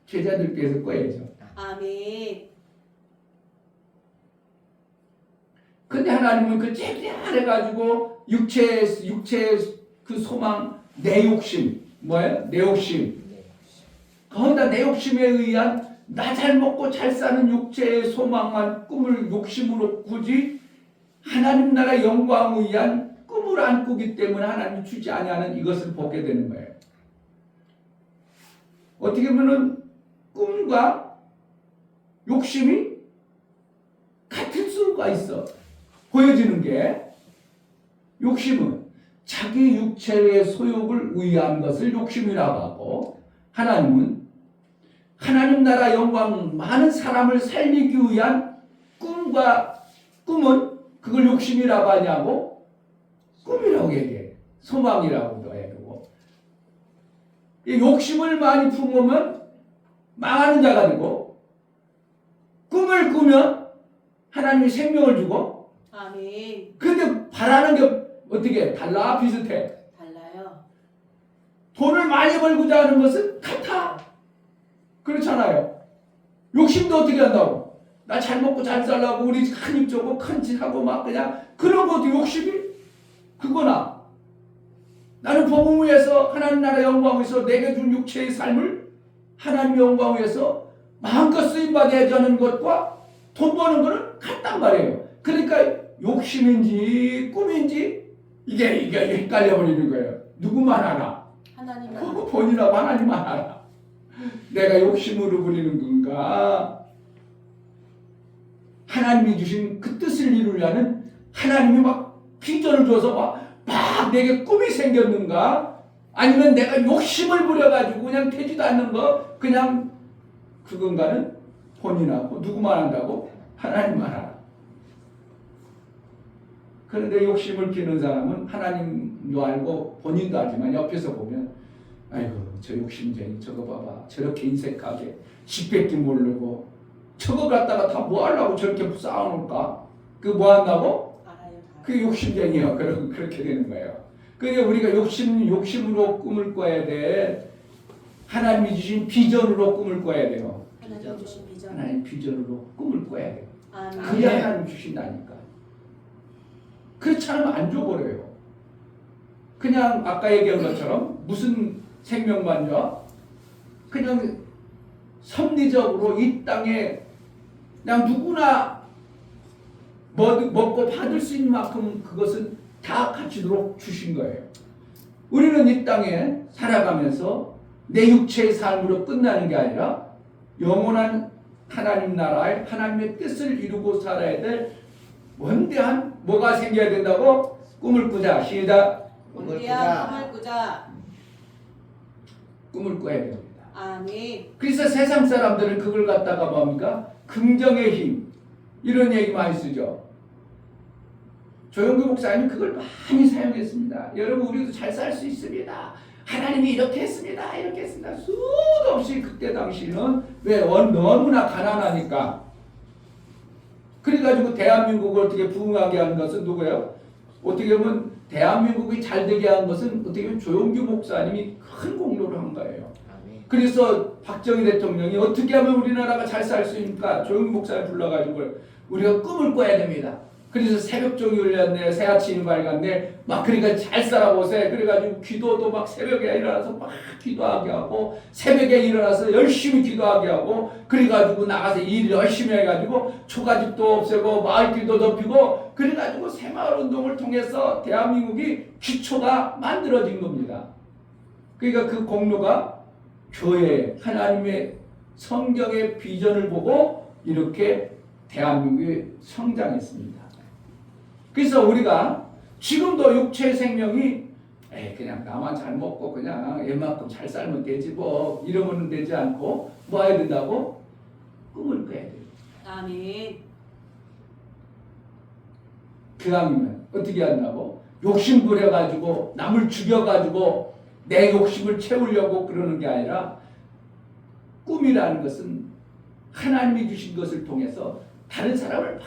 [SPEAKER 1] 제자들께서 꿔야죠.
[SPEAKER 3] 아멘.
[SPEAKER 1] 근데 하나님은 그 째려해가지고 육체 그 소망, 내 욕심, 뭐예요? 내 욕심. 거기다 내 욕심에 의한 나 잘 먹고 잘 사는 육체의 소망만 꿈을 욕심으로 꾸지 하나님 나라 영광을 위한 꿈을 안 꾸기 때문에 하나님이 주지 아니하는 이것을 보게 되는 거예요. 어떻게 보면은 꿈과 욕심이 같을 수가 있어. 보여지는 게 욕심은 자기 육체의 소욕을 위한 것을 욕심이라고 하고 하나님은 하나님 나라 영광 많은 사람을 살리기 위한 꿈은 그걸 욕심이라고 하냐고 꿈이라고 얘기해. 소망이라고도 해야 되고 이 욕심을 많이 품으면 망하는 자가 되고 꿈을 꾸면 하나님이 생명을 주고
[SPEAKER 3] 아멘.
[SPEAKER 1] 근데 바라는 게 어떻게 달라? 비슷해.
[SPEAKER 3] 달라요.
[SPEAKER 1] 돈을 많이 벌고자 하는 것은 같아. 그렇잖아요. 욕심도 어떻게 한다고? 나 잘 먹고 잘 살라고 우리 큰 입 주고 큰 짓 하고 막 그냥 그런 것도 욕심이 그거나 나는 복음을 위해서 하나님 나라 영광을 위해서 내게 준 육체의 삶을 하나님 영광을 위해서 마음껏 쓰임받아야 하는 것과 돈 버는 거는 같단 말이에요. 그러니까 욕심인지 꿈인지 이게 헷갈려 버리는 거예요. 누구만 알아?
[SPEAKER 3] 하나님
[SPEAKER 1] 그거 본인하고 하나님만 알아. 내가 욕심으로 부리는 건가? 하나님이 주신 그 뜻을 이루려는 하나님이 막 비전을 줘서 막 내게 꿈이 생겼는가? 아니면 내가 욕심을 부려가지고 그냥 되지도 않는 거 그냥 그건가는 본인하고 누구만 안다고? 하나님만 알아. 그런데 욕심을 피는 사람은 하나님도 알고 본인도 알지만 옆에서 보면 아이고 저 욕심쟁이 저거 봐봐 저렇게 인색하게 집 뺏기 모르고 저거 갖다가 다 뭐 하려고 저렇게 쌓아놓을까? 그 뭐 한다고?
[SPEAKER 3] 알아요. 다.
[SPEAKER 1] 그 욕심쟁이야. 그렇게 되는 거예요. 그러니까 우리가 욕심으로 꿈을 꿔야 돼. 하나님이 주신 비전으로 꿈을 꿔야 돼요.
[SPEAKER 3] 하나님 주신 비전.
[SPEAKER 1] 하나님 비전으로 꿈을 꿔야 돼요.
[SPEAKER 3] 아멘.
[SPEAKER 1] 그게 하나님 주신다니까. 그렇지 않으면 안 줘버려요. 그냥 아까 얘기한 것처럼 무슨 생명만 줘? 그냥 섭리적으로 이 땅에 그냥 누구나 먹고 받을 수 있는 만큼 그것은 다 갖추도록 주신 거예요. 우리는 이 땅에 살아가면서 내 육체의 삶으로 끝나는 게 아니라 영원한 하나님 나라의 하나님의 뜻을 이루고 살아야 될 원대한 뭐가 생겨야 된다고? 꿈을 꾸자. 시작.
[SPEAKER 3] 원대한 꿈을 꾸자.
[SPEAKER 1] 꿈을 꿔야 됩니다.
[SPEAKER 3] 아멘.
[SPEAKER 1] 그래서 세상 사람들은 그걸 갖다가 뭡니까? 긍정의 힘 이런 얘기 많이 쓰죠. 조영규 목사님이 그걸 많이 사용했습니다. 여러분 우리도 잘 살 수 있습니다. 하나님이 이렇게 했습니다. 이렇게 했습니다. 수도 없이 그때 당시는 왜 너무나 가난하니까 그래가지고 대한민국을 어떻게 부흥하게 한 것은 누구예요? 어떻게 보면 대한민국이 잘 되게 한 것은 어떻게 보면 조영규 목사님이 큰 공로를 한 거예요. 그래서 박정희 대통령이 어떻게 하면 우리나라가 잘 살 수 있을까? 조영규 목사님 불러가지고 우리가 꿈을 꿔야 됩니다. 그래서 새벽종이 울렸네, 새 아침이 밝았네, 막 그러니까 잘 살아보세요. 그래가지고 기도도 막 새벽에 일어나서 막 기도하게 하고 새벽에 일어나서 열심히 기도하게 하고 그래가지고 나가서 일 열심히 해가지고 초가집도 없애고 마을길도 덮이고 그래가지고 새마을운동을 통해서 대한민국이 기초가 만들어진 겁니다. 그러니까 그 공로가 교회 하나님의 성경의 비전을 보고 이렇게 대한민국이 성장했습니다. 그래서 우리가 지금도 육체의 생명이 그냥 나만 잘 먹고 그냥 얘만큼 잘 살면 되지 뭐 이러면 되지 않고 뭐 해야 된다고? 꿈을 꿔야 돼요.
[SPEAKER 3] 아멘.
[SPEAKER 1] 그왕이면 어떻게 한다고? 욕심 부려가지고 남을 죽여가지고 내 욕심을 채우려고 그러는 게 아니라 꿈이라는 것은 하나님이 주신 것을 통해서 다른 사람을 막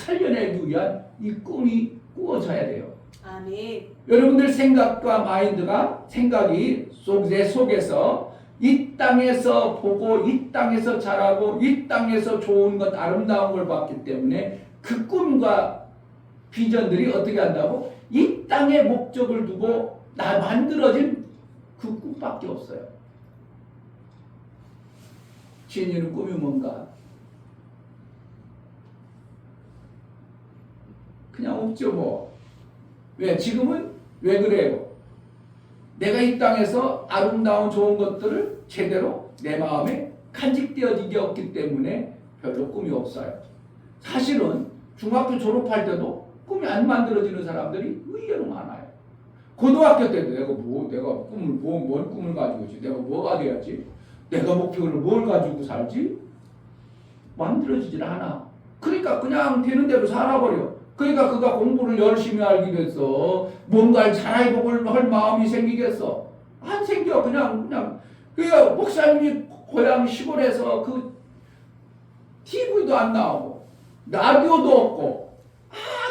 [SPEAKER 1] 살려내기 위한 이 꿈이 꾸어져야 돼요.
[SPEAKER 4] 아멘.
[SPEAKER 1] 여러분들 생각과 마인드가 생각이 내 속에서 이 땅에서 보고 이 땅에서 자라고 이 땅에서 좋은 것 아름다운 걸 봤기 때문에 그 꿈과 비전들이 어떻게 한다고? 이 땅에 목적을 두고 만들어진 그 꿈밖에 없어요. 지은이는 꿈이 뭔가? 그냥 없죠 뭐. 왜? 지금은 왜 그래요? 내가 이 땅에서 아름다운 좋은 것들을 제대로 내 마음에 간직되어지게 없기 때문에 별로 꿈이 없어요. 사실은 중학교 졸업할 때도 꿈이 안 만들어지는 사람들이 의외로 많아요. 고등학교 때도 내가 꿈을 뭔 꿈을 가지고 있지? 내가 뭐가 돼야지? 내가 목표를 뭘 가지고 살지? 만들어지질 않아. 그러니까 그냥 되는 대로 살아버려. 그러니까 그가 공부를 열심히 하기겠어. 뭔가를 잘해보고 할 마음이 생기겠어. 안 생겨. 그냥. 그러니까 목사님이 고향 시골에서 그 TV도 안 나오고 라디오도 없고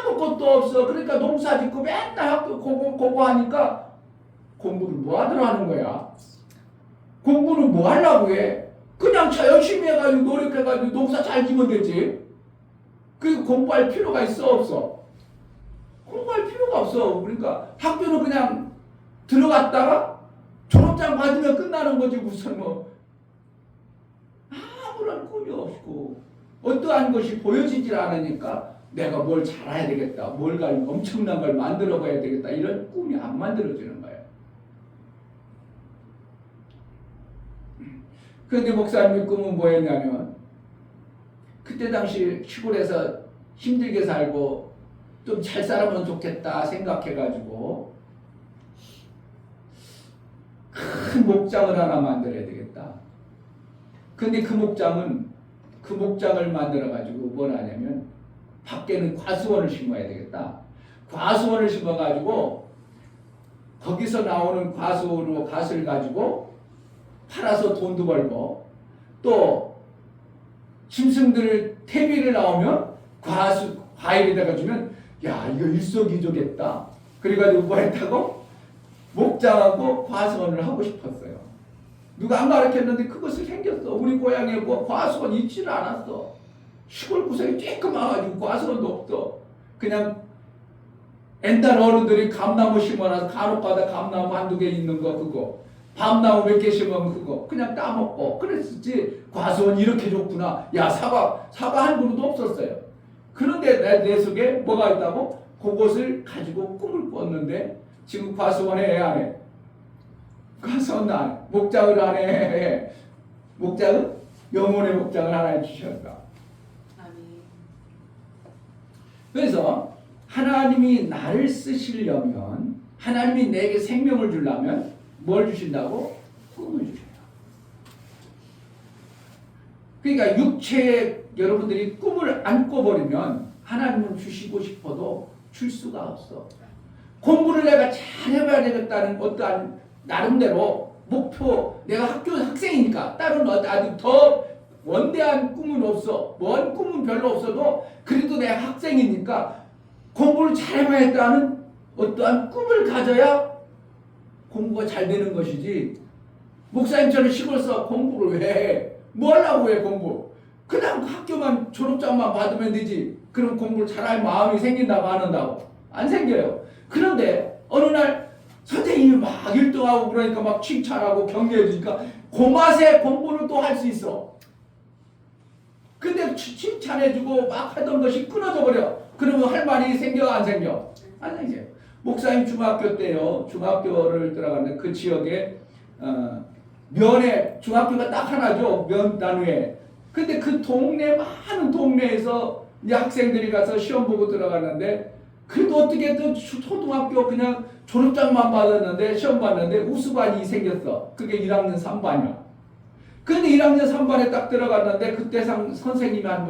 [SPEAKER 1] 아무것도 없어. 그러니까 농사 짓고 맨날 학교 고고 하니까 공부를 뭐 하더라 하는 거야. 공부는 뭐 하려고 해. 그냥 열심히 해가지고 노력해가지고 농사 잘 지면 되지. 그 공부할 필요가 있어 없어? 공부할 필요가 없어. 그러니까 학교는 그냥 들어갔다가 졸업장 받으면 끝나는 거지. 무슨 뭐 아무런 꿈이 없고 어떠한 것이 보여지질 않으니까 내가 뭘 잘해야 되겠다, 뭘 엄청난 걸 만들어 봐야 되겠다, 이런 꿈이 안 만들어지는 거예요. 그런데 목사님의 꿈은 뭐였냐면, 그때 당시 시골에서 힘들게 살고 좀 잘 살면 좋겠다 생각해가지고 큰 목장을 하나 만들어야 되겠다. 근데 그 목장을 만들어가지고 뭘 하냐면, 밖에는 과수원을 심어야 되겠다. 과수원을 심어가지고 거기서 나오는 과수로 갓을 가지고 팔아서 돈도 벌고, 또 짐승들 퇴비를 나오면 과일에다가 주면 야 이거 일석이조겠다. 그래가지고 뭐 했다고? 목장하고 과수원을 하고 싶었어요. 누가 안 가르쳤는데 그것을 생겼어. 우리 고향에 뭐 과수원 있지는 않았어. 시골 구석에 쬐끔해가지고 과수원도 없어. 그냥 옛날 어른들이 감나무 심어놔서 간혹가다 감나무 한두 개 있는 거 그거, 밤나무 몇 개 심으면 그거 그냥 따먹고 그랬었지. 과수원 이렇게 좋구나. 야 사과 한 그루도 없었어요. 그런데 내 속에 뭐가 있다고? 그것을 가지고 꿈을 꿨는데 지금 과수원에 애 안 해. 과수원 안 해. 목장을 안 해. 목장은 영혼의 목장을 하나 해주셨다. 그래서 하나님이 나를 쓰시려면, 하나님이 내게 생명을 주려면 뭘 주신다고? 꿈을 주셔요. 그러니까 육체에 여러분들이 꿈을 안 꿔버리면 하나님은 주시고 싶어도 줄 수가 없어. 공부를 내가 잘해봐야 되겠다는 어떠한 나름대로 목표, 내가 학교 학생이니까 다른 아주 더 원대한 꿈은 없어. 먼 꿈은 별로 없어도 그래도 내가 학생이니까 공부를 잘해봐야겠다는 어떠한 꿈을 가져야 공부가 잘 되는 것이지. 목사님처럼 시골에서 공부를 왜 해? 뭐 하려고 해 공부? 그냥 학교만 졸업장만 받으면 되지. 그럼 공부를 잘할 마음이 생긴다고 안 한다고? 안 생겨요. 그런데 어느 날 선생님이 막 1등하고 그러니까 막 칭찬하고 격려해 주니까 그 맛에 공부를 또 할 수 있어. 근데 칭찬해주고 막 하던 것이 끊어져 버려. 그러면 할 말이 생겨 안 생겨? 안 생겨요. 목사님 중학교 때요. 중학교를 들어갔는데 그 지역에 면에 중학교가 딱 하나죠. 면 단위에. 근데 그 동네 많은 동네에서 이제 학생들이 가서 시험 보고 들어갔는데, 그래도 어떻게든 초등학교 그냥 졸업장만 받았는데 시험 봤는데 우수반이 생겼어. 그게 1학년 3반이야. 근데 1학년 3반에 딱 들어갔는데 그때 선생님이 한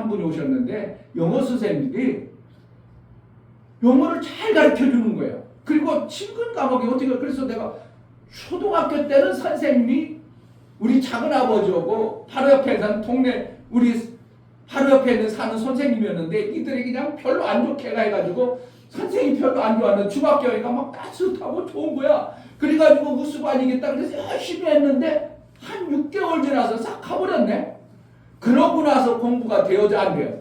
[SPEAKER 1] 분이 오셨는데 영어 선생님이 영어를 잘 가르쳐 주는 거예요. 그리고 친근 과목이 어떻게, 그래서 내가 초등학교 때는 선생님이 우리 작은 아버지하고 바로 옆에 사는 동네, 우리 바로 옆에 사는 선생님이었는데 이들이 그냥 별로 안 좋게 해가지고 선생님이 별로 안 좋아하는 중학교니까 막 따뜻하고 좋은 거야. 그래가지고 우수반이겠다 그래서 열심히 했는데 한 6개월 지나서 싹 가버렸네. 그러고 나서 공부가 되어져 안 돼요?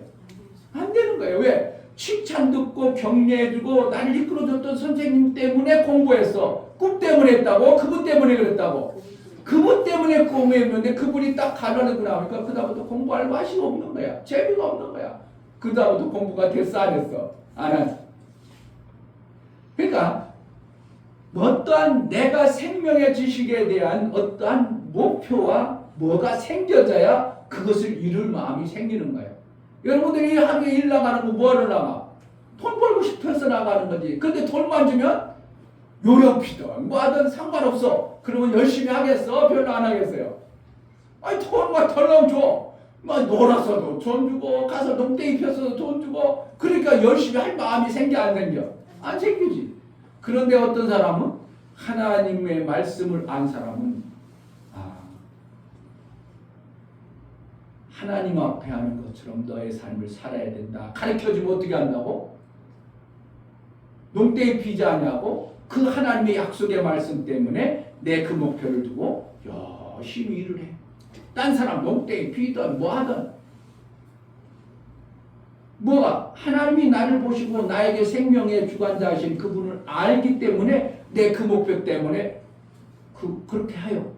[SPEAKER 1] 안 되는 거예요. 왜? 칭찬 듣고 격려해주고 나를 이끌어줬던 선생님 때문에 공부했어. 꿈 때문에 했다고? 그분 때문에 그랬다고? 그분 때문에 공부했는데 그분이 딱 가르치고 나오니까 그 다음부터 공부할 맛이 없는 거야. 재미가 없는 거야. 그 다음부터 공부가 됐어 안 했어? 안 했어. 그러니까 어떠한 내가 생명의 지식에 대한 어떠한 목표와 뭐가 생겨져야 그것을 이룰 마음이 생기는 거예요. 여러분들이 하루에 일 나가는 거 뭐하러 나가? 돈 벌고 싶어서 나가는 거지. 근데 돈만 주면 요령피든 뭐하든 상관없어. 그러면 열심히 하겠어? 별로 안 하겠어요? 아니 돈만 덜렁 줘. 막 놀아서도 돈 주고 가서 농땡이 펴서도 돈 주고 그러니까 열심히 할 마음이 생겨 안 생겨? 안 생기지. 그런데 어떤 사람은 하나님의 말씀을 안 사람은 하나님 앞에 하는 것처럼 너의 삶을 살아야 된다. 가르쳐주면 어떻게 한다고? 농땡이 피지 않냐고? 그 하나님의 약속의 말씀 때문에 내 그 목표를 두고 열심히 일을 해. 딴 사람 농땡이 피든 뭐 하든 뭐가? 하나님이 나를 보시고 나에게 생명의 주관자이신 그분을 알기 때문에 내 그 목표 때문에 그렇게 해요.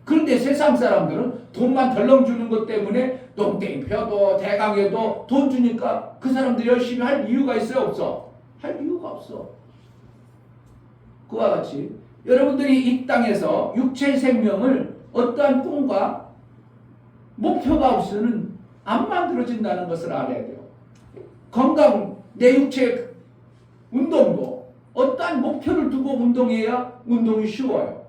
[SPEAKER 1] 그런데 세상 사람들은 돈만 덜렁 주는 것 때문에 농땡이 펴도 대강해도 돈 주니까 그 사람들이 열심히 할 이유가 있어요? 없어? 할 이유가 없어. 그와 같이 여러분들이 이 땅에서 육체의 생명을 어떠한 꿈과 목표가 없이는 안 만들어진다는 것을 알아야 돼요. 건강, 내 육체 운동도 어떠한 목표를 두고 운동해야 운동이 쉬워요.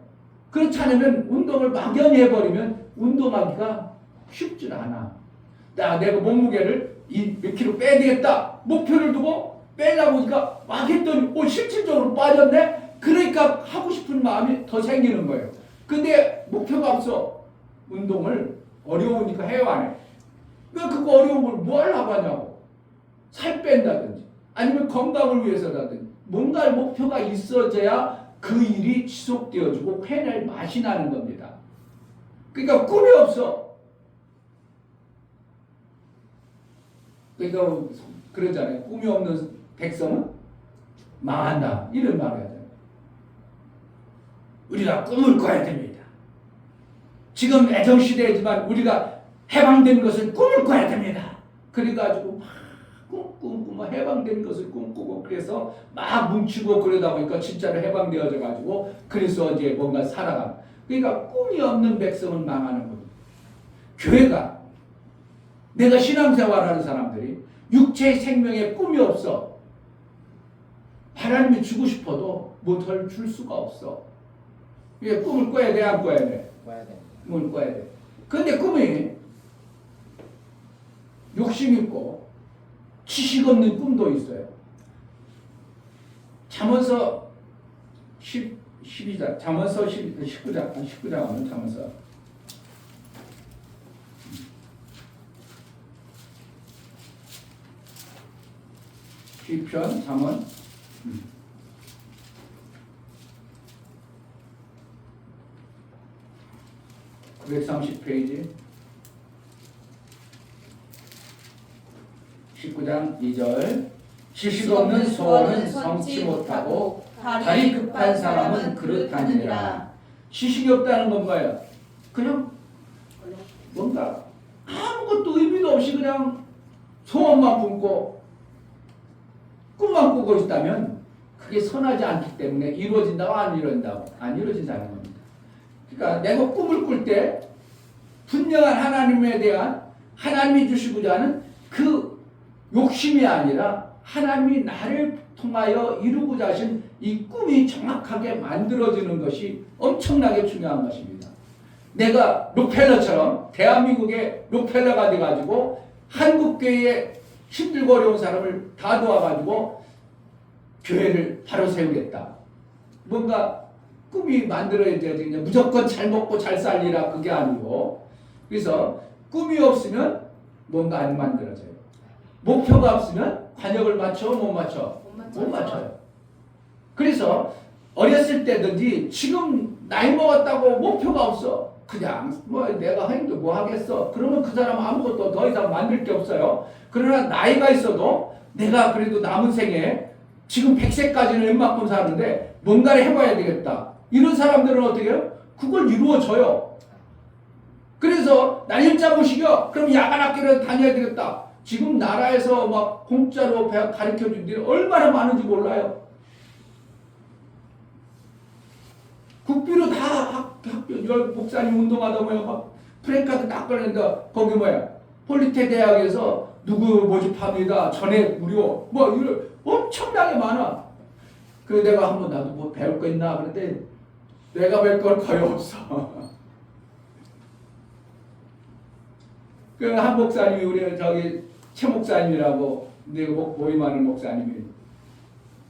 [SPEAKER 1] 그렇지 않으면 운동을 막연히 해버리면 운동하기가 쉽지 않아. 내가 몸무게를 몇 킬로 빼야 되겠다. 목표를 두고 빼려고 하니까 막 했더니 실질적으로 빠졌네? 그러니까 하고 싶은 마음이 더 생기는 거예요. 근데 목표가 없어. 운동을 어려우니까 해요 안 해? 왜 그거 어려운 걸 뭐 하려고 하냐고. 살 뺀다든지 아니면 건강을 위해서라든지 뭔가 목표가 있어져야 그 일이 지속되어지고 해낼 맛이 나는 겁니다. 그러니까 꿈이 없어. 그러니까 그러잖아요. 꿈이 없는 백성은 망한다. 이런 말을 하잖아요. 우리가 꿈을 꿔야 됩니다. 지금 애정시대이지만 우리가 해방된 것을 꿈을 꿔야 됩니다. 그래가지고 막 꿈꾸고 해방된 것을 꿈꾸고 그래서 막 뭉치고 그러다 보니까 진짜로 해방되어져 가지고 그래서 이제 뭔가 살아가는. 그러니까 꿈이 없는 백성은 망하는 겁니다. 교회가 내가 신앙생활하는 사람들이 육체의 생명에 꿈이 없어. 하나님이 주고 싶어도 뭐 덜 줄 수가 없어. 이게 꿈을 꿔야 돼, 안 꿔야 돼?
[SPEAKER 2] 꿔야 돼.
[SPEAKER 1] 꿈을 꿔야 돼. 근데 꿈이 욕심 있고 지식 없는 꿈도 있어요. 잠언서 12장, 잠언서 19장 하면 잠언서. 시편, 잠언. 930페이지 19장 2절 지식 없는 소원은 성취 못하고 다리 급한 사람은 그릇하니라. 지식이 없다는 건 뭐예요? 그냥 뭔가 아무것도 의미도 없이 그냥 소원만 품고 꿈만 꾸고 있다면 그게 선하지 않기 때문에 이루어진다고 안 이루어진다고? 안 이루어진다는 겁니다. 그러니까 내가 꿈을 꿀 때 분명한 하나님에 대한 하나님이 주시고자 하는 그 욕심이 아니라 하나님이 나를 통하여 이루고자 하신 이 꿈이 정확하게 만들어지는 것이 엄청나게 중요한 것입니다. 내가 록펠러처럼 대한민국의 록펠러가 돼가지고 한국교회에 힘들고 어려운 사람을 다 도와가지고 교회를 바로 세우겠다. 뭔가 꿈이 만들어야지 그냥 무조건 잘 먹고 잘 살리라 그게 아니고, 그래서 꿈이 없으면 뭔가 안 만들어져요. 목표가 없으면 관역을 맞춰 못 맞춰? 못 맞춰요. 그래서 어렸을 때든지 지금 나이 먹었다고 목표가 없어. 그냥 뭐 내가 행도 뭐 하겠어. 그러면 그 사람 아무것도 더 이상 만들 게 없어요. 그러나 나이가 있어도 내가 그래도 남은 생에 지금 100세까지는 웬만큼 사는데 뭔가를 해봐야 되겠다. 이런 사람들은 어떻게 해요? 그걸 이루어져요. 그래서 날 일자 보시겨. 그럼 야간 학교를 다녀야 되겠다. 지금 나라에서 막 공짜로 가르쳐 준 데는 얼마나 많은지 몰라요. 국비로 다 학교 목사님 운동하다 보면 막 프랭카드 딱 걸렸는데 거기 뭐야 폴리테 대학에서 누구 모집합니다. 전액 무료 뭐 이런 엄청나게 많아. 그래서 내가 한번 나도 뭐 배울 거 있나 그랬더니 내가 배울 건 거의 없어. 그 한 목사님이 우리 저기 최 목사님이라고 내가 모임하는 목사님이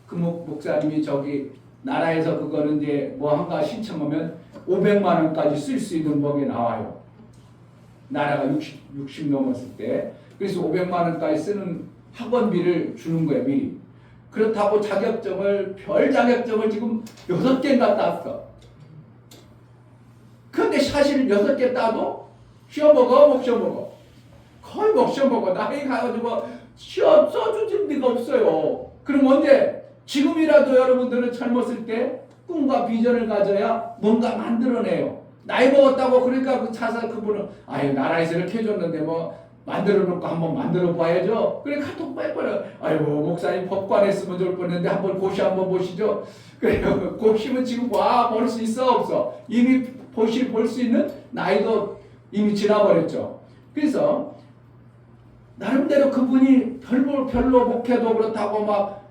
[SPEAKER 1] 그 목사님이 저기 나라에서 그거는 이제 뭐 한가 신청하면 500만 원까지 쓸 수 있는 법이 나와요. 나라가 60 넘었을 때. 그래서 500만 원까지 쓰는 학원비를 주는 거예요, 미리. 그렇다고 자격증을, 별 자격증을 지금 6개인가 땄어. 그런데 사실 6개 따도 쉬어먹어, 못 쉬어먹어. 거의 못 쉬어먹어. 나이 가가지고 시험 써주진 데가 없어요. 그럼 언제? 지금이라도 여러분들은 젊었을 때 꿈과 비전을 가져야 뭔가 만들어내요. 나이 먹었다고 그러니까 그 차사 그분은 아유 나라에서 이렇게 해줬는데 뭐 만들어 놓고 한번 만들어 봐야죠. 그래 카톡 빨빨 아이고 목사님 법관 했으면 좋을 뻔했는데 한번 고시 한번 보시죠. 그래요. 고시면 지금 와 볼 수 있어 없어. 이미 고시 볼 수 있는 나이도 이미 지나버렸죠. 그래서 나름대로 그분이 별로 목회도 그렇다고 막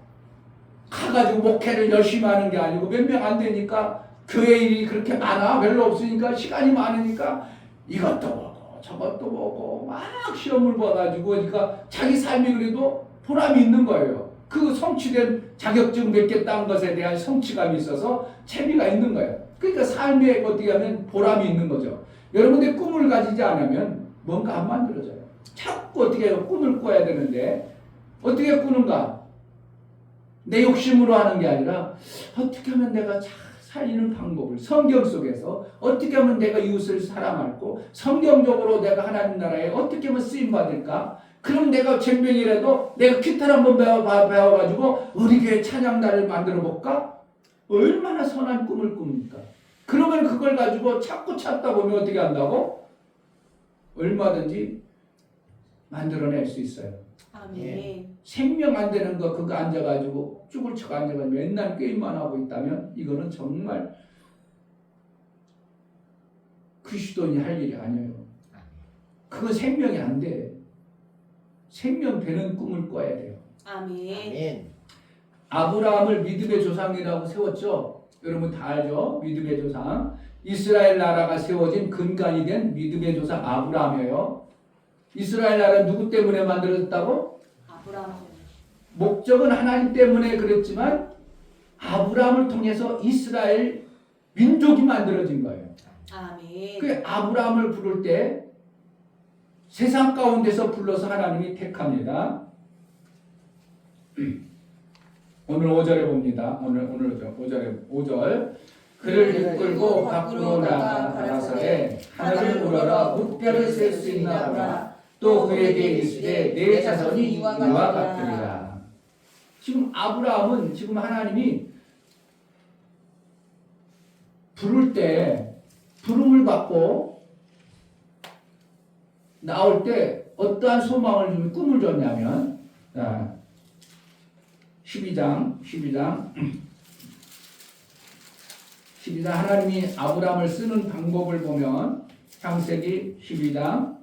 [SPEAKER 1] 가가지고 목회를 열심히 하는 게 아니고 몇 명 안 되니까 교회 일이 그렇게 많아 별로 없으니까 시간이 많으니까 이것도 보고 저것도 보고 막 시험을 봐가지고 그러니까 자기 삶이 그래도 보람이 있는 거예요. 그 성취된 자격증 몇 개 딴 것에 대한 성취감이 있어서 재미가 있는 거예요. 그러니까 삶에 어떻게 하면 보람이 있는 거죠. 여러분들 꿈을 가지지 않으면 뭔가 안 만들어져요. 자꾸 어떻게 해요? 꿈을 꿔야 되는데 어떻게 꾸는가? 내 욕심으로 하는 게 아니라 어떻게 하면 내가 잘 살리는 방법을 성경 속에서 어떻게 하면 내가 이웃을 사랑하고 성경적으로 내가 하나님 나라에 어떻게 하면 쓰임받을까? 그럼 내가 쟁병이라도 내가 기타를 한번 배워가지고 우리 교회 찬양단을 만들어 볼까? 얼마나 선한 꿈을 꿉니까? 그러면 그걸 가지고 자꾸 찾다 보면 어떻게 한다고? 얼마든지 만들어낼 수 있어요.
[SPEAKER 3] 아멘.
[SPEAKER 1] 생명 안 되는 거 그거 앉아가지고 죽을 척 앉아가지고 맨날 게임만 하고 있다면 이거는 정말 그리스도인이 할 일이 아니에요. 그건 생명이 안 돼. 생명 되는 꿈을 꿔야 돼요.
[SPEAKER 3] 아멘.
[SPEAKER 1] 아브라함을 믿음의 조상이라고 세웠죠. 여러분 다 알죠? 믿음의 조상. 이스라엘 나라가 세워진 근간이 된 믿음의 조상 아브라함이에요. 이스라엘 나라 누구 때문에 만들어졌다고?
[SPEAKER 3] 아브라함.
[SPEAKER 1] 목적은 하나님 때문에 그랬지만 아브라함을 통해서 이스라엘 민족이 만들어진 거예요.
[SPEAKER 3] 아멘.
[SPEAKER 1] 그 아브라함을 부를 때 세상 가운데서 불러서 하나님이 택합니다. 오늘 5절에 봅니다. 오늘 5절 그를 이끌고 밖으로 나가 가라사대 하늘을 우러러 뭇별을 셀 수 있나 보라. 또 그에게 이르시되 내 자손이 이와 같으리라. 지금 아브라함은 지금 하나님이 부를 때 부름을 받고 나올 때 어떠한 소망을 주면 꿈을 줬냐면 12장 하나님이 아브라함을 쓰는 방법을 보면 창세기 12장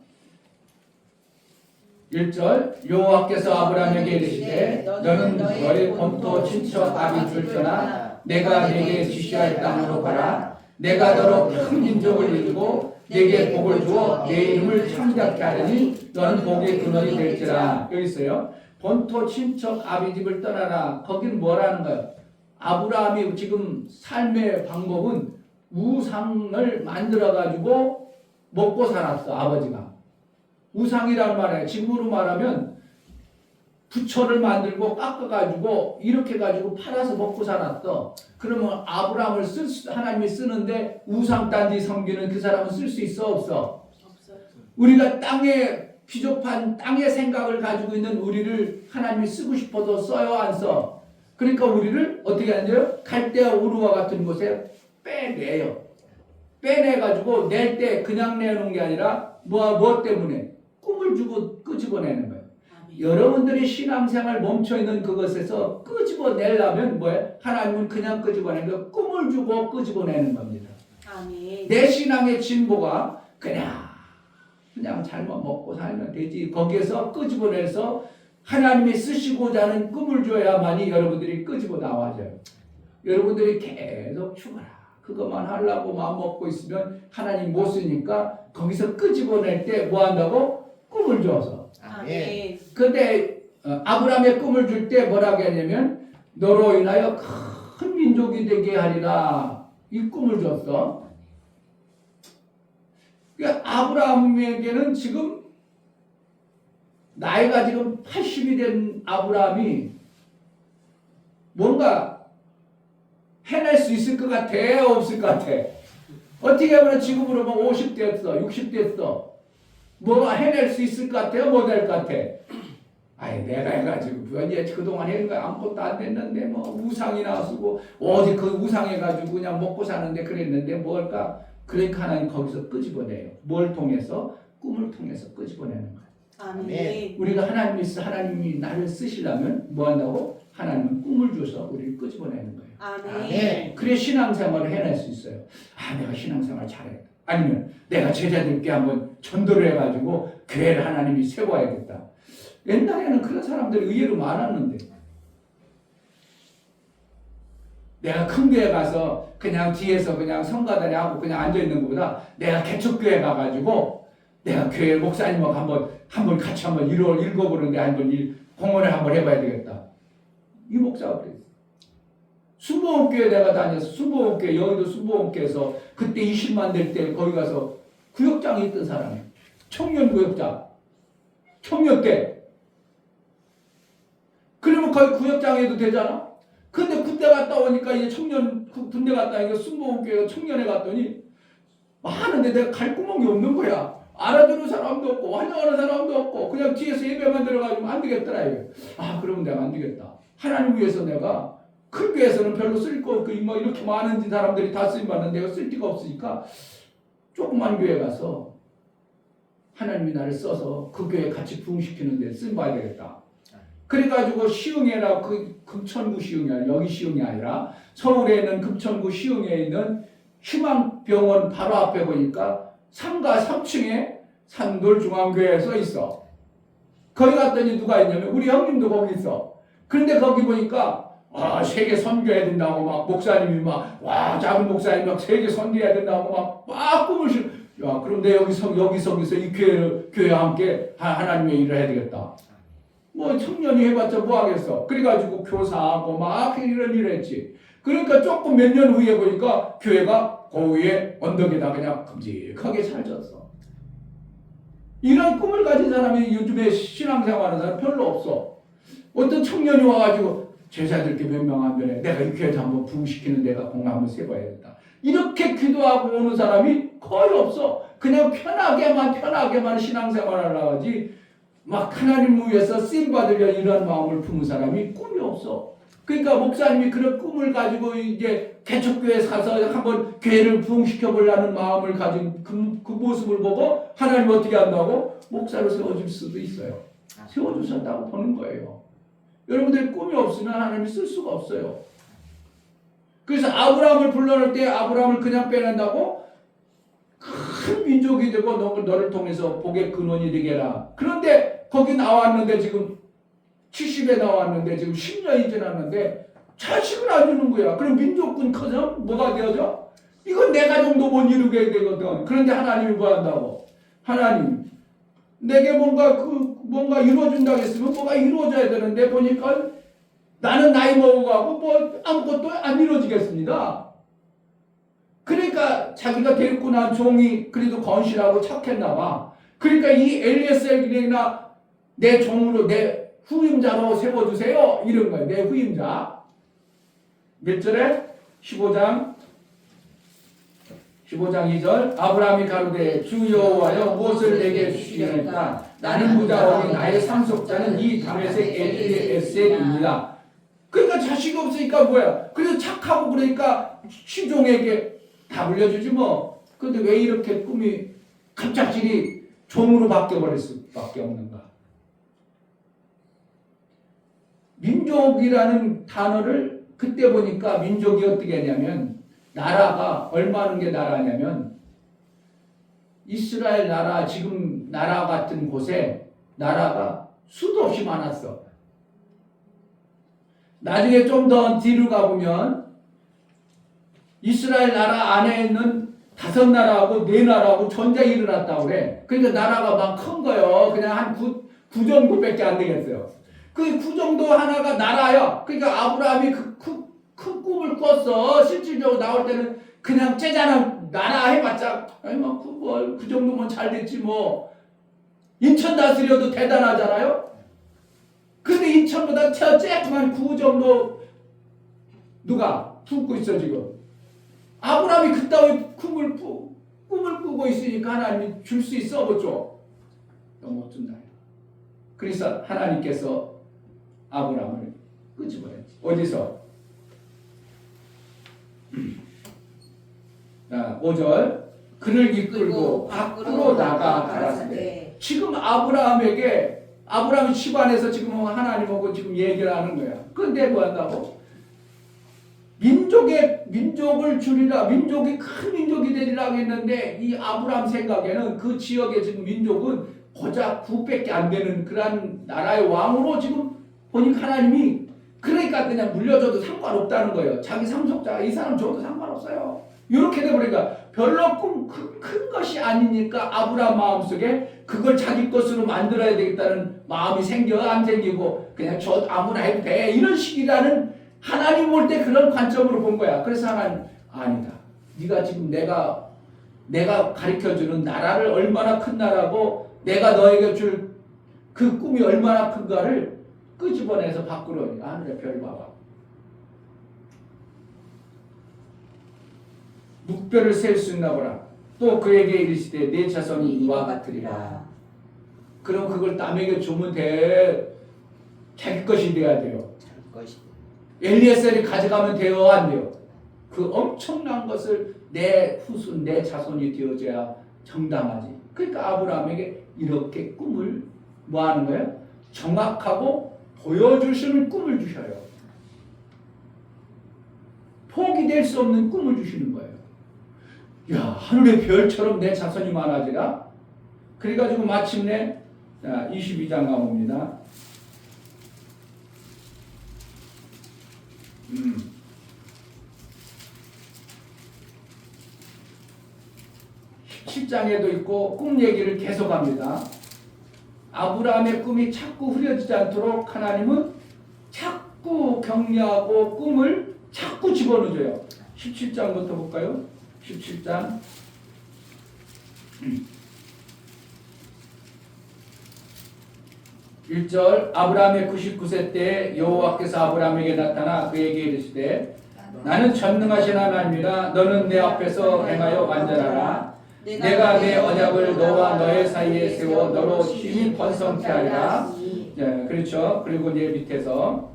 [SPEAKER 1] 1절 여호와께서 아브라함에게 이르시되 너는 너의 본토 친척 아비집을 떠나 내가 네게 지시할 땅으로 가라. 내가 너로 큰 민족을 이루고 네게 복을 주어 네 이름을 창작케 하리니 너는 복의 근원이 될지라. 여기 있어요. 본토 친척 아비집을 떠나라. 거긴 뭐라는 거예요? 아브라함이 지금 삶의 방법은 우상을 만들어가지고 먹고 살았어. 아버지가. 우상이라는 말이에요. 지금으로 말하면 부처를 만들고 깎아가지고 이렇게 가지고 팔아서 먹고 살았어. 그러면 아브라함을 하나님이 쓰는데 우상단지 섬기는 그 사람은 쓸 수 있어 없어?
[SPEAKER 3] 없어요.
[SPEAKER 1] 우리가 땅에 비좁한 땅의 생각을 가지고 있는 우리를 하나님이 쓰고 싶어도 써요 안 써? 그러니까 우리를 어떻게 하는데요? 갈대아 우르와 같은 곳에 빼내요. 빼내가지고 낼 때 그냥 내놓은 게 아니라 뭐 때문에? 꿈을 주고 끄집어내는 거예요.
[SPEAKER 3] 아멘.
[SPEAKER 1] 여러분들이 신앙생활 멈춰있는 그것에서 끄집어내려면 뭐예요? 하나님은 그냥 끄집어내는 거 꿈을 주고 끄집어내는 겁니다.
[SPEAKER 3] 아멘.
[SPEAKER 1] 내 신앙의 진보가 그냥 잘못 먹고 살면 되지. 거기에서 끄집어내서 하나님이 쓰시고자 하는 꿈을 줘야만이 여러분들이 끄집어 나와져요. 여러분들이 계속 죽어라. 그것만 하려고 마음 먹고 있으면 하나님 못 쓰니까 거기서 끄집어낼 때 뭐 한다고? 꿈을 줘서.
[SPEAKER 3] 아멘.
[SPEAKER 1] 근데 아브라함의 꿈을 줄 때 뭐라고 하냐면 너로 인하여 큰 민족이 되게 하리라. 이 꿈을 줬어. 그러니까 아브라함에게는 지금 나이가 지금 80이 된 아브라함이 뭔가 해낼 수 있을 것 같아? 없을 것 같아? 어떻게 보면 지금으로 보면 50대였어, 60대였어. 뭐 해낼 수 있을 것 같아요? 못할 것 같아? 아이 내가 해가지고 이제 그동안 해는 거 아무것도 안 됐는데 뭐 우상이나 쓰고 오직 그 우상해가지고 그냥 먹고 사는데 그랬는데 뭘까? 그러니까 하나님 거기서 끄집어내요. 뭘 통해서? 꿈을 통해서 끄집어내는 거예요.
[SPEAKER 3] 아멘.
[SPEAKER 1] 우리가 하나님이 나를 쓰시려면 뭐 한다고? 하나님은 꿈을 줘서 우리를 끄집어내는 거예요.
[SPEAKER 3] 아멘.
[SPEAKER 1] 그래 신앙생활을 해낼 수 있어요. 내가 신앙생활 잘해. 아니면 내가 제자들께 한번 전도를 해가지고 교회를 하나님이 세워야겠다. 옛날에는 그런 사람들이 의외로 많았는데 내가 큰 교회 가서 그냥 뒤에서 그냥 성가대리 하고 그냥 앉아있는 것보다 내가 개척교회 가가지고 내가 교회 목사님하고 한번 같이 한번 읽어보는데 한번 공헌을 한번 해봐야 되겠다. 이 목사가 그랬어. 수보원교회 내가 다녔어. 수보원교회 여의도 수보원교회에서 그때 20만 될 때 거기 가서 구역장에 있던 사람이에요. 청년구역장. 청년 때. 그러면 거기 구역장 해도 되잖아. 근데 군대 갔다 오니까 이제 군대 갔다 오니까 수보원교회 청년회 갔더니 많은데 내가 갈 구멍이 없는 거야. 알아주는 사람도 없고 환영하는 사람도 없고 그냥 뒤에서 예배만 들어가지고 안 되겠더라 이게. 그러면 내가 안 되겠다. 하나님 위해서 내가 큰 교회에서는 별로 쓸 거 없고 뭐 이렇게 많은 사람들이 다 쓰임 받는데 내가 쓸 데가 없으니까 조그만 교회 가서 하나님이 나를 써서 그 교회 같이 부흥시키는데 쓰임 봐야 되겠다. 그래가지고 시흥에라 그 금천구 시흥이 아니라 여기 시흥이 아니라 서울에 있는 금천구 시흥에 있는 희망병원 바로 앞에 보니까 상가 3층에 산돌중앙교회에 써 있어. 거기 갔더니 누가 있냐면 우리 형님도 거기 있어. 그런데 거기 보니까 세계 선교해야 된다고 막 목사님이 작은 목사님이 막 세계 선교해야 된다고 막 꿈을 야 그럼 내 여기서 이 교회와 함께 하나님의 일을 해야 되겠다. 뭐 청년이 해봤자 뭐 하겠어. 그래가지고 교사하고 막 이런 일을 했지. 그러니까 조금 몇 년 후에 보니까 교회가 그 위에 언덕에다 그냥 큼직하게 살졌어. 이런 꿈을 가진 사람이 요즘에 신앙생활하는 사람 별로 없어. 어떤 청년이 와가지고 제자들께 몇 명 안 되네. 내가 이 교회에서 한번 부흥시키는 데가 공 한번 세봐야겠다. 이렇게 기도하고 오는 사람이 거의 없어. 그냥 편하게만 신앙생활을 하지 막 하나님 위해서 쓰임받으려 이런 마음을 품은 사람이 꿈이 없어. 그러니까 목사님이 그런 꿈을 가지고 이제 개척교회 가서 한번 교회를 부흥시켜 보려는 마음을 가진 그 모습을 보고 하나님 어떻게 한다고? 목사로 세워줄 수도 있어요. 세워주셨다고 보는 거예요. 여러분들이 꿈이 없으면 하나님이 쓸 수가 없어요. 그래서 아브라함을 불러낼 때 아브라함을 그냥 빼낸다고? 큰 민족이 되고 너를 통해서 복의 근원이 되게 해라. 그런데 거기 나왔는데 지금 70에 나왔는데 지금 10년이 지났는데 자식을 안 주는 거야. 그럼 민족군 커서 뭐가 되어져? 이건 내 가정도 못 이루게 되거든. 그런데 하나님이 뭐 한다고? 하나님 내게 뭔가 이루어준다고 했으면 뭐가 이루어져야 되는데 보니까 나는 나이 먹어가고 뭐 아무것도 안 이루어지겠습니다. 그러니까 자기가 데리고 난 종이 그래도 건실하고 착했나 봐. 그러니까 이 엘리에셀이나 내 종으로 내 후임자로 세워주세요. 이런 거예요. 내 후임자. 몇 절에? 15장 2절 아브라함이 가로되 주 여호와여 무엇을 내게 주시려니까 나는 부자오니 나의 상속자는 이 다메섹 엘ie셀입니다. 그러니까 자식이 없으니까 뭐야? 그래서 착하고 그러니까 시종에게 다 물려주지 뭐. 근데 왜 이렇게 꿈이 갑작스레 종으로 바뀌어버릴 수밖에 없는가? 민족이라는 단어를 그때 보니까 민족이 어떻게 하냐면 나라가 얼마나 게 나라냐면 이스라엘 나라 지금 나라 같은 곳에 나라가 수도 없이 많았어. 나중에 좀 더 뒤로 가보면 이스라엘 나라 안에 있는 5나라하고 4나라하고 전쟁이 일어났다고 그래. 그러니까 나라가 막 큰 거예요. 그냥 한 9 정도밖에 안 되겠어요. 그 9 정도 하나가 나라야. 그러니까 아브라함이 큰 꿈을 꿨어. 실질적으로 나올 때는 그냥 째잖아. 나라 해봤자 아니 그 정도면 잘 됐지 뭐. 인천 다스려도 대단하잖아요. 근데 인천보다 쬐끔한 9 정도 누가 품고 있어 지금. 아브라함이 그따위 꿈을 꾸고 있으니까 하나님이 줄 수 있어 못 줘. 너무 못 준다. 그래서 하나님께서 아브라함을 끄집어냈지. 어디서? 자, 5절 그를 이끌고 밖으로 나가 가라사대. 지금 아브라함이 집안에서 지금 하나님하고 지금 얘기를 하는 거야. 근데 뭐 한다고? 민족을 줄이라, 민족이 큰 민족이 되리라고 했는데 이 아브라함 생각에는 그 지역의 지금 민족은 고작 9밖에 안 되는 그런 나라의 왕으로 지금 보니까 하나님이 그러니까 그냥 물려줘도 상관없다는 거예요. 자기 상속자가 이 사람 줘도 상관없어요. 이렇게 돼버리니까 별로 큰 것이 아니니까 아브라함 마음속에 그걸 자기 것으로 만들어야 되겠다는 마음이 생겨 안 생기고 그냥 저 아무나 해도 돼 이런 식이라는 하나님 볼 때 그런 관점으로 본 거야. 그래서 하나님 아니다. 네가 지금 내가 가르쳐주는 나라를 얼마나 큰 나라고 내가 너에게 줄 그 꿈이 얼마나 큰가를 끄집어내서 밖으로 하늘의 별 봐봐. 묵별을 셀 수 있나 보라. 또 그에게 이르시되 내 자손이 이와 같으리라. 그럼 그걸 남에게 주면 돼. 자기 것이 돼야 돼요.
[SPEAKER 2] 자기 것이.
[SPEAKER 1] 엘리에셀이 가져가면 돼요, 안 돼요? 그 엄청난 것을 내 후손, 내 자손이 되어줘야 정당하지. 그러니까 아브라함에게 이렇게 꿈을 뭐 하는 거예요? 정확하고 보여주시는 꿈을 주셔요. 포기될 수 없는 꿈을 주시는 거예요. 야, 하늘의 별처럼 내 자손이 많아지라. 그래가지고 마침내 22장 가봅니다. 17장에도 있고 꿈 얘기를 계속합니다. 아브라함의 꿈이 자꾸 흐려지지 않도록 하나님은 자꾸 격려하고 꿈을 자꾸 집어넣어줘요. 17장부터 볼까요? 17장 1절 아브라함의 99세 때 여호와께서 아브라함에게 나타나 그에게 이르시되 나는 전능하신 하나님이라 너는 내 앞에서 행하여 완전하라. 내가 내 언약을 너와 너의 사이에 세워 너로 심히 번성케 하리라. 네, 그렇죠. 그리고 이제 밑에서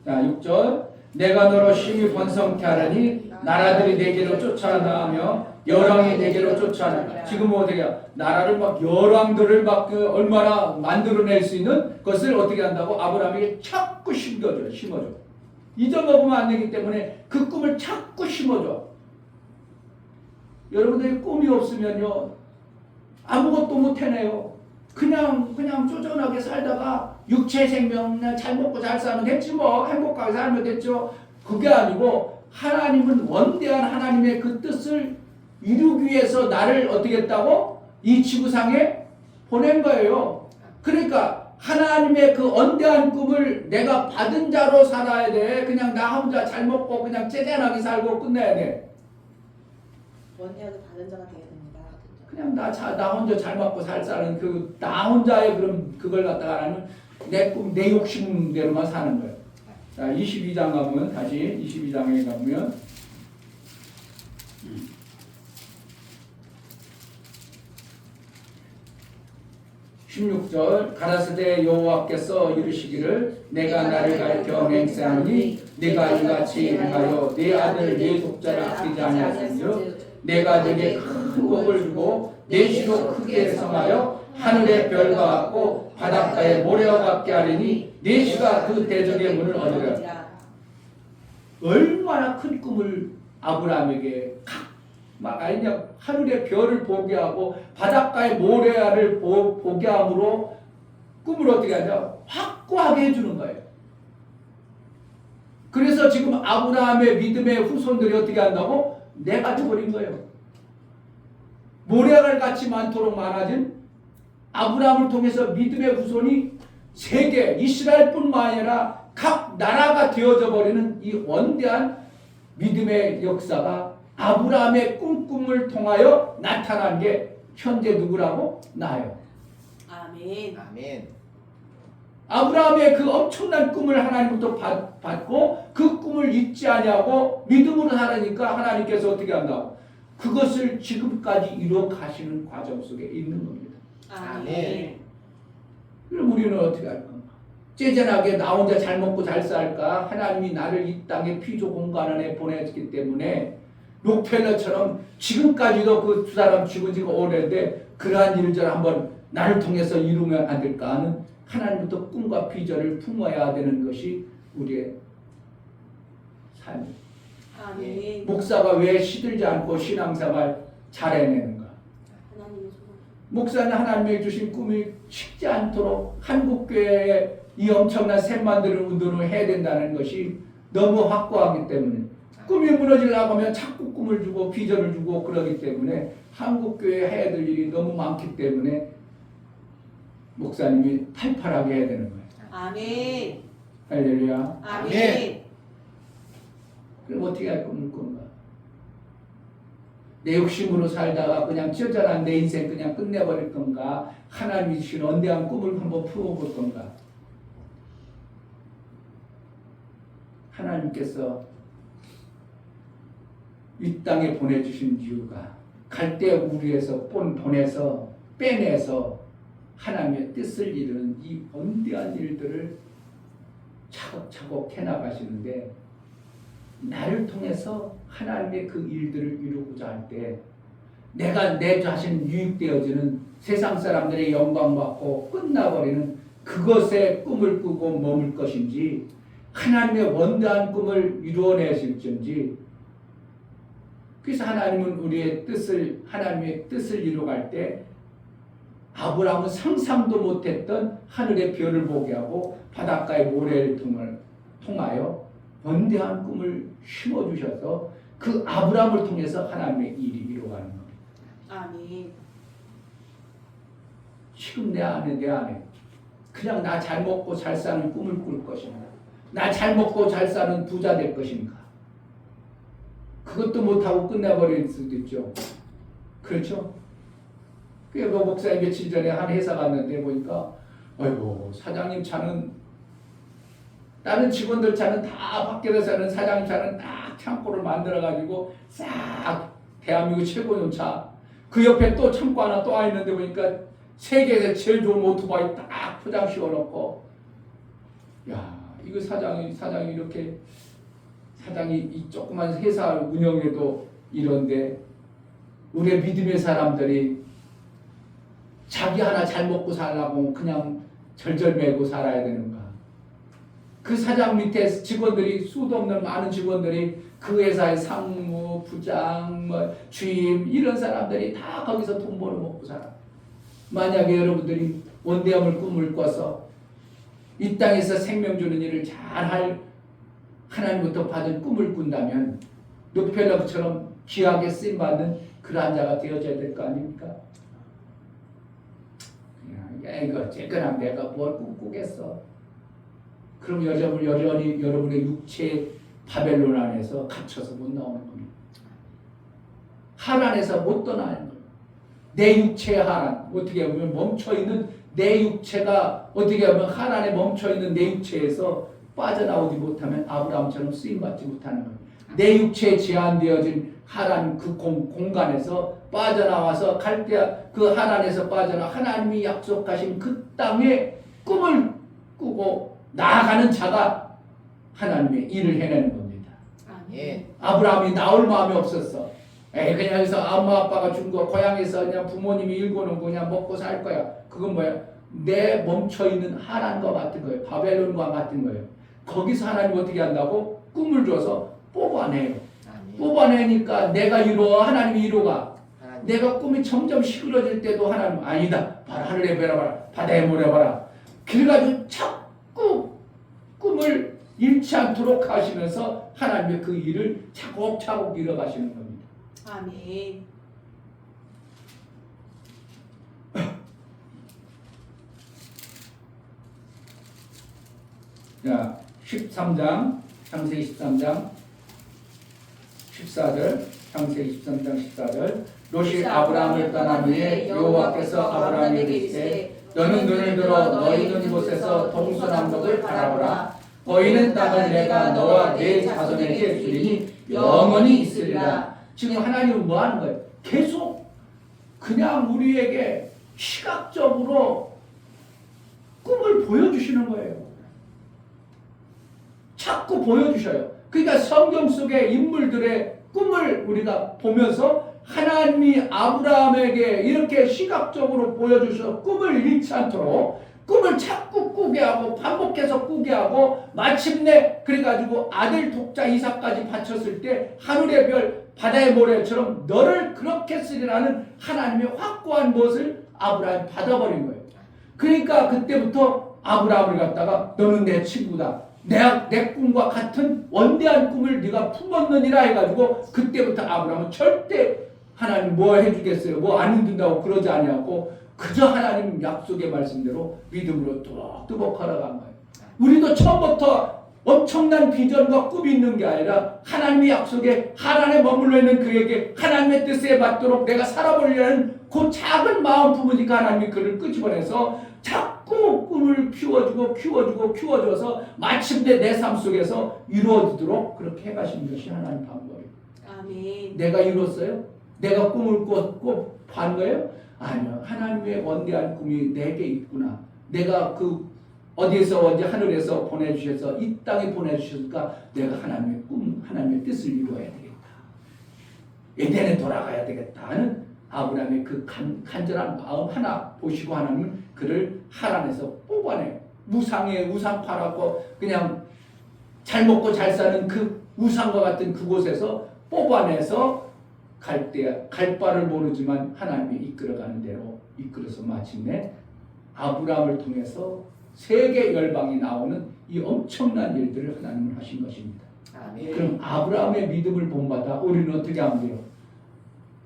[SPEAKER 1] 자 6절 내가 너로 심히 번성케 하라니 나라들이 내게로 쫓아나가며 열왕이 내게로 쫓아나가. 지금 어떻게 나라를 막 열왕들을 막 얼마나 만들어낼 수 있는 것을 어떻게 한다고 아브라함에게 자꾸 심어줘. 잊어먹으면 안 되기 때문에 그 꿈을 자꾸 심어줘. 여러분들이 꿈이 없으면요 아무것도 못 해내요. 그냥 쪼잔하게 살다가 육체 생명 잘 먹고 잘 살면 됐지 뭐. 행복하게 살면 됐죠. 그게 아니고 하나님은 원대한 하나님의 그 뜻을 이루기 위해서 나를 어떻게 했다고? 이 지구상에 보낸 거예요. 그러니까 하나님의 그 원대한 꿈을 내가 받은 자로 살아야 돼. 그냥 나 혼자 잘 먹고 그냥 째잔하게 살고 끝내야 돼.
[SPEAKER 3] 원대하게 받은 자가 되어야 됩니다.
[SPEAKER 1] 그냥 나 혼자 잘 먹고 살 사는 그 나 혼자의 그런 그걸 갖다가 하는 내 꿈, 내 욕심대로만 사는 거예요. 자, 22장 가보면 다시 22장에 가보면 16절 가라사대 여호와께서 이르시기를 내가 나를 가르쳐 맹세하니 네가 이같이 행하여 네 아들 네 독자를 아끼지 아니하였으며 내가 네게 큰 복을 주고 내 시로 크게 성하여 하늘의 별과 같고 바닷가의 모래와 같게 하리니 내 시가 그 대적의 문을 얻으리라. 얼마나 큰 꿈을 아브라함에게 아니냐 하늘의 별을 보게 하고 바닷가의 모래알을 보게 함으로 꿈을 어떻게 하냐 확고하게 해주는 거예요. 그래서 지금 아브라함의 믿음의 후손들이 어떻게 한다고? 내가 돼버린 거예요. 모래알 같이 많도록 많아진 아브라함을 통해서 믿음의 후손이 세계 이스라엘뿐만 아니라 각 나라가 되어져 버리는 이 원대한 믿음의 역사가 아브라함의 꿈을 통하여 나타난 게 현재 누구라고? 나요.
[SPEAKER 4] 아멘.
[SPEAKER 5] 아멘.
[SPEAKER 1] 아브라함의 그 엄청난 꿈을 하나님부터 받고 그 꿈을 잊지 아니하고 믿음으로 살아니까 하나님께서 어떻게 한다고? 그것을 지금까지 이루어 가시는 과정 속에 있는 겁니다.
[SPEAKER 4] 아멘.
[SPEAKER 1] 그럼 우리는 어떻게 할 건가? 째전하게 나 혼자 잘 먹고 잘 살까? 하나님이 나를 이 땅에 피조 공간 안에 보냈기 때문에 록펠러처럼 지금까지도 그 두 사람 죽은 지가 오래인데 그러한 일들 한번 나를 통해서 이루면 안 될까 하는 하나님부터 꿈과 비전을 품어야 되는 것이 우리의 삶입니다.
[SPEAKER 4] 아멘.
[SPEAKER 1] 목사가 왜 시들지 않고 신앙생활 잘 해내는가?
[SPEAKER 4] 하나님의 소원.
[SPEAKER 1] 목사는 하나님의 주신 꿈이 식지 않도록 한국교회에 이 엄청난 샘 만드는 운동을 해야 된다는 것이 너무 확고하기 때문에 꿈이 무너지려고 하면 자꾸 꿈을 주고 비전을 주고 그러기 때문에 한국교회에 해야 될 일이 너무 많기 때문에 목사님이 팔팔하게 해야 되는 거예요.
[SPEAKER 4] 아멘.
[SPEAKER 1] 할렐루야.
[SPEAKER 4] 아멘.
[SPEAKER 1] 그럼 어떻게 할 건가? 내 욕심으로 살다가 그냥 쩌전한 내 인생 그냥 끝내버릴 건가? 하나님이 주신 원대한 꿈을 한번 풀어볼 건가? 하나님께서 이 땅에 보내주신 이유가 갈대 우리에서 보내서 빼내서 하나님의 뜻을 이루는 이 원대한 일들을 차곡차곡 해나가시는데 나를 통해서 하나님의 그 일들을 이루고자 할 때 내가 내 자신 유익되어지는 세상 사람들의 영광받고 끝나버리는 그것에 꿈을 꾸고 머물 것인지 하나님의 원대한 꿈을 이루어내실지. 그래서 하나님은 우리의 뜻을 하나님의 뜻을 이루어갈 때 아브라함은 상상도 못했던 하늘의 별을 보게 하고 바닷가의 모래를 통하여 원대한 꿈을 심어주셔서 그 아브라함을 통해서 하나님의 일이 이루어가는 겁니다.
[SPEAKER 4] 아멘.
[SPEAKER 1] 지금 내 안에 그냥 나 잘 먹고 잘 사는 꿈을 꿀 것인가? 나 잘 먹고 잘 사는 부자 될 것인가? 그것도 못하고 끝내버릴 수도 있죠. 그렇죠? 그래서 목사님 며칠 전에 한 회사 갔는데 보니까 아이고 사장님 차는 다른 직원들 차는 다 밖에서 사는 사장님 차는 딱 창고를 만들어가지고 싹 대한민국 최고의 차. 그 옆에 또 창고 하나 또 있는데 보니까 세계에서 제일 좋은 오토바이 딱 포장 씌워놓고 야 이거 사장이 이렇게 사장이 이 조그만 회사 운영에도 이런데 우리 믿음의 사람들이 자기 하나 잘 먹고 살라고 그냥 절절매고 살아야 되는가? 그 사장 밑에 직원들이 수도 없는 많은 직원들이 그 회사의 상무, 부장, 주임 이런 사람들이 다 거기서 돈 벌어먹고 살아. 만약에 여러분들이 원대함을 꿈을 꿔서 이 땅에서 생명 주는 일을 잘할 하나님부터 받은 꿈을 꾼다면 록펠러처럼 귀하게 쓰임받는 그러한 자가 되어져야 될 거 아닙니까? 야, 이거 어쨌거나 내가 뭘 꿈꾸겠어. 그럼 여전히 여러분의 육체 바벨론 안에서 갇혀서 못 나오는 겁니다. 할 안에서 못 떠나는 겁니다. 내 육체의 하란, 어떻게 보면 멈춰있는 내 육체가 어떻게 하면 하란에 멈춰있는 내 육체에서 빠져나오지 못하면 아브라함처럼 쓰임받지 못하는 거예요. 내 육체에 제한되어진 하란 그 공간에서 빠져나와서 갈대아 그 하란에서 빠져나와 하나님이 약속하신 그 땅에 꿈을 꾸고 나아가는 자가 하나님의 일을 해내는 겁니다.
[SPEAKER 4] 아멘.
[SPEAKER 1] 아브라함이 나올 마음이 없었어. 그냥 여기서 엄마 아빠가 준 거 고향에서 그냥 부모님이 일궈놓은 거 그냥 먹고 살 거야. 그건 뭐야? 내 멈춰있는 하란과 같은 거예요. 바벨론과 같은 거예요. 거기서 하나님 어떻게 한다고? 꿈을 줘서 뽑아내요. 뽑아내니까 내가 이루어 하나님이 이루가. 내가 꿈이 점점 시끄러질 때도 하나님 아니다. 봐라 하늘에 별봐라 바다에 모래봐라. 그래가지고 자꾸 꿈을 잃지 않도록 하시면서 하나님의 그 일을 차곡차곡 이뤄가시는 겁니다.
[SPEAKER 4] 아멘.
[SPEAKER 1] 자, 13장 창세기 13장 14절 창세기 13장 14절 롯이 아브라함을 떠난 후에 여호와께서 아브라함에게 이르시되 너는 눈을 들어 너희 있는 곳에서 동서남북을 바라보라. 보이는 땅을 내가 너와 네 자손에게 주리니 영원히 있으리라. 지금 하나님은 뭐 하는 거예요? 계속 그냥 우리에게 시각적으로 꿈을 보여주시는 거예요. 자꾸 보여주셔요. 그러니까 성경 속의 인물들의 꿈을 우리가 보면서 하나님이 아브라함에게 이렇게 시각적으로 보여주셔서 꿈을 잃지 않도록 꿈을 자꾸 꾸게 하고 반복해서 꾸게 하고 마침내 그래가지고 아들 독자 이삭까지 바쳤을 때 하늘의 별 바다의 모래처럼 너를 그렇게 쓰리라는 하나님의 확고한 것을 아브라함이 받아버린 거예요. 그러니까 그때부터 아브라함을 갖다가 너는 내 친구다. 내 꿈과 같은 원대한 꿈을 네가 품었느니라 해가지고 그때부터 아브라함은 절대 하나님 뭐 해주겠어요? 뭐 안 힘든다고 그러지 아니하고 그저 하나님 약속의 말씀대로 믿음으로 뚜벅뚜벅 걸어간 거예요. 우리도 처음부터 엄청난 비전과 꿈이 있는 게 아니라 하나님의 약속에 하란에 머물러 있는 그에게 하나님의 뜻에 맞도록 내가 살아보려는 그 작은 마음 품으니까 하나님이 그를 끄집어내서 자꾸 꿈을 키워줘서 마침내 내 삶 속에서 이루어지도록 그렇게 해가신 것이 하나님 방법이에요.
[SPEAKER 4] 아멘.
[SPEAKER 1] 내가 이뤘어요? 내가 꿈을 꿔 반 거예요? 아니요. 하나님의 원대한 꿈이 내게 있구나. 내가 그 어디에서 언제 하늘에서 보내주셔서 이 땅에 보내주셨으니까 내가 하나님의 꿈, 하나님의 뜻을 이루어야 되겠다. 에덴에 돌아가야 되겠다 하는 아브라함의 그 간절한 마음 하나 보시고 하나님은 그를 하란에서 뽑아내요. 무상에 우상 팔았고 그냥 잘 먹고 잘 사는 그 우상과 같은 그곳에서 뽑아내서 갈 바를 모르지만 하나님이 이끌어가는 대로 이끌어서 마침내 아브라함을 통해서 세계 열방이 나오는 이 엄청난 일들을 하나님은 하신 것입니다.
[SPEAKER 4] 아멘.
[SPEAKER 1] 그럼 아브라함의 믿음을 본받아 우리는 어떻게 하면 돼요?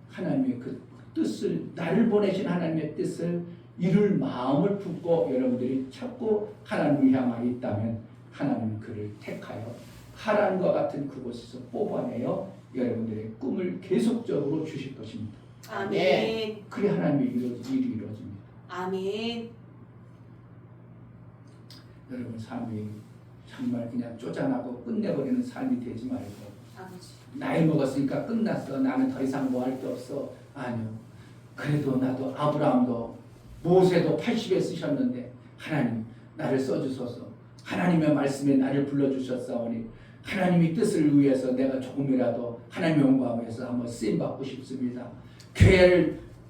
[SPEAKER 1] 하나님의 그 뜻을 나를 보내신 하나님의 뜻을 이룰 마음을 품고 여러분들이 찾고 하나님을 향하여 있다면 하나님은 그를 택하여 하란과 같은 그곳에서 뽑아내어 여러분들의 꿈을 계속적으로 주실 것입니다.
[SPEAKER 4] 아멘.
[SPEAKER 1] 그래 하나님의 일이 이루어집니다.
[SPEAKER 4] 아멘.
[SPEAKER 1] 여러분 삶이 정말 그냥 쪼잔하고 끝내버리는 삶이 되지 말고
[SPEAKER 4] 아버지.
[SPEAKER 1] 나이 먹었으니까 끝났어. 나는 더 이상 뭐 할 게 없어. 아니요. 그래도 나도 아브라함도 모세도 80에 쓰셨는데 하나님 나를 써주소서. 하나님의 말씀에 나를 불러주셨사오니 하나님의 뜻을 위해서 내가 조금이라도 하나님의 영광을 위해서 한번 쓰임받고 싶습니다.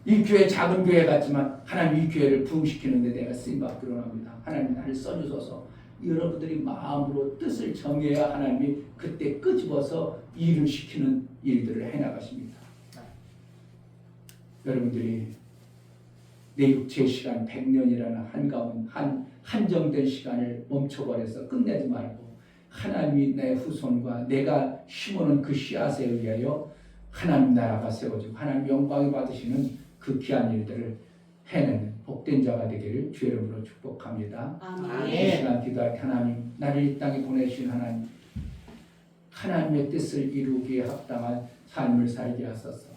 [SPEAKER 1] 이 교회 작은 교회 같지만 하나님 이 교회를 부흥시키는데 내가 쓰임받기로 합니다. 하나님 나를 써주소서. 여러분들이 마음으로 뜻을 정해야 하나님이 그때 끄집어서 일을 시키는 일들을 해나가십니다. 여러분들이 내 육체의 시간 100년이라는 한정된 시간을 멈춰버려서 끝내지 말고 하나님이 내 후손과 내가 심어놓은 그 씨앗에 의하여 하나님 나라가 세워지고 하나님 영광을 받으시는 그 귀한 일들을 해내는 복된 자가 되기를 주의 이름으로 축복합니다.
[SPEAKER 4] 아멘.
[SPEAKER 1] 이 시간 기도할 때 하나님 나를 이 땅에 보내주신 하나님 하나님의 뜻을 이루기에 합당한 삶을 살게 하소서.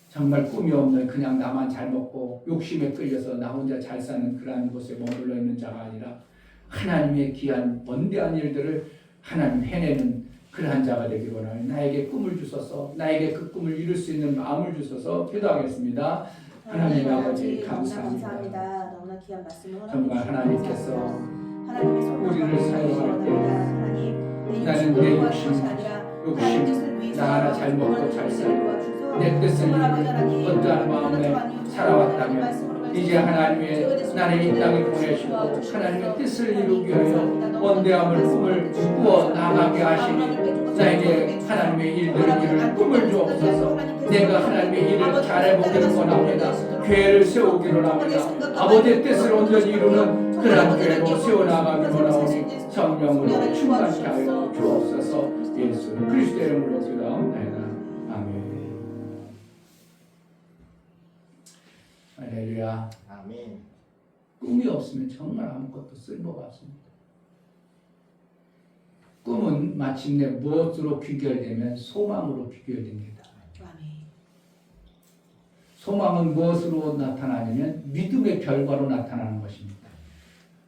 [SPEAKER 1] 정말 꿈이 없는 그냥 나만 잘 먹고 욕심에 끌려서 나 혼자 잘 사는 그러한 곳에 머물러 있는 자가 아니라 하나님의 귀한 원대한 일들을 하나님 해내는 그러한 자가 되기 원하니 나에게 꿈을 주셔서 나에게 그 꿈을 이룰 수 있는 마음을 주셔서 기도하겠습니다. 하나님 아버지 감사합니다.
[SPEAKER 3] 너무나 귀한 말씀을
[SPEAKER 1] 정말 하나님께서
[SPEAKER 3] 하나님의
[SPEAKER 1] 우리를 사용할 때
[SPEAKER 3] 하나님
[SPEAKER 1] 나는 내 욕심, 나 하나 잘 먹고 잘 살고 내 뜻을 이루는 어떠한 마음에 살아왔다면 이제 하나님의 나를 이 땅에 보내시고 하나님의 뜻을 이루기 위하여 원대함을 꿈을 꾸어 나가게 하시니 나에게 하나님의 일들을 이룰 꿈을 주옵소서. 내가 하나님의 일을 잘해보기를 원합니다. 교회를 세우기를 합니다. 아버지의 뜻을 온전히 이루는 그러한 교회로 세워나가기를 원하오니 성령으로 충만케 하여 주옵소서. 예수 그리스도의 이름으로 기도하옵나이다. 아멘. 할렐루야.
[SPEAKER 5] 아멘.
[SPEAKER 1] 꿈이 없으면 정말 아무것도 쓸모가 없습니다. 꿈은 마침내 무엇으로 귀결되면 소망으로 귀결됩니다.
[SPEAKER 4] 아멘.
[SPEAKER 1] 소망은 무엇으로 나타나냐면 믿음의 결과로 나타나는 것입니다.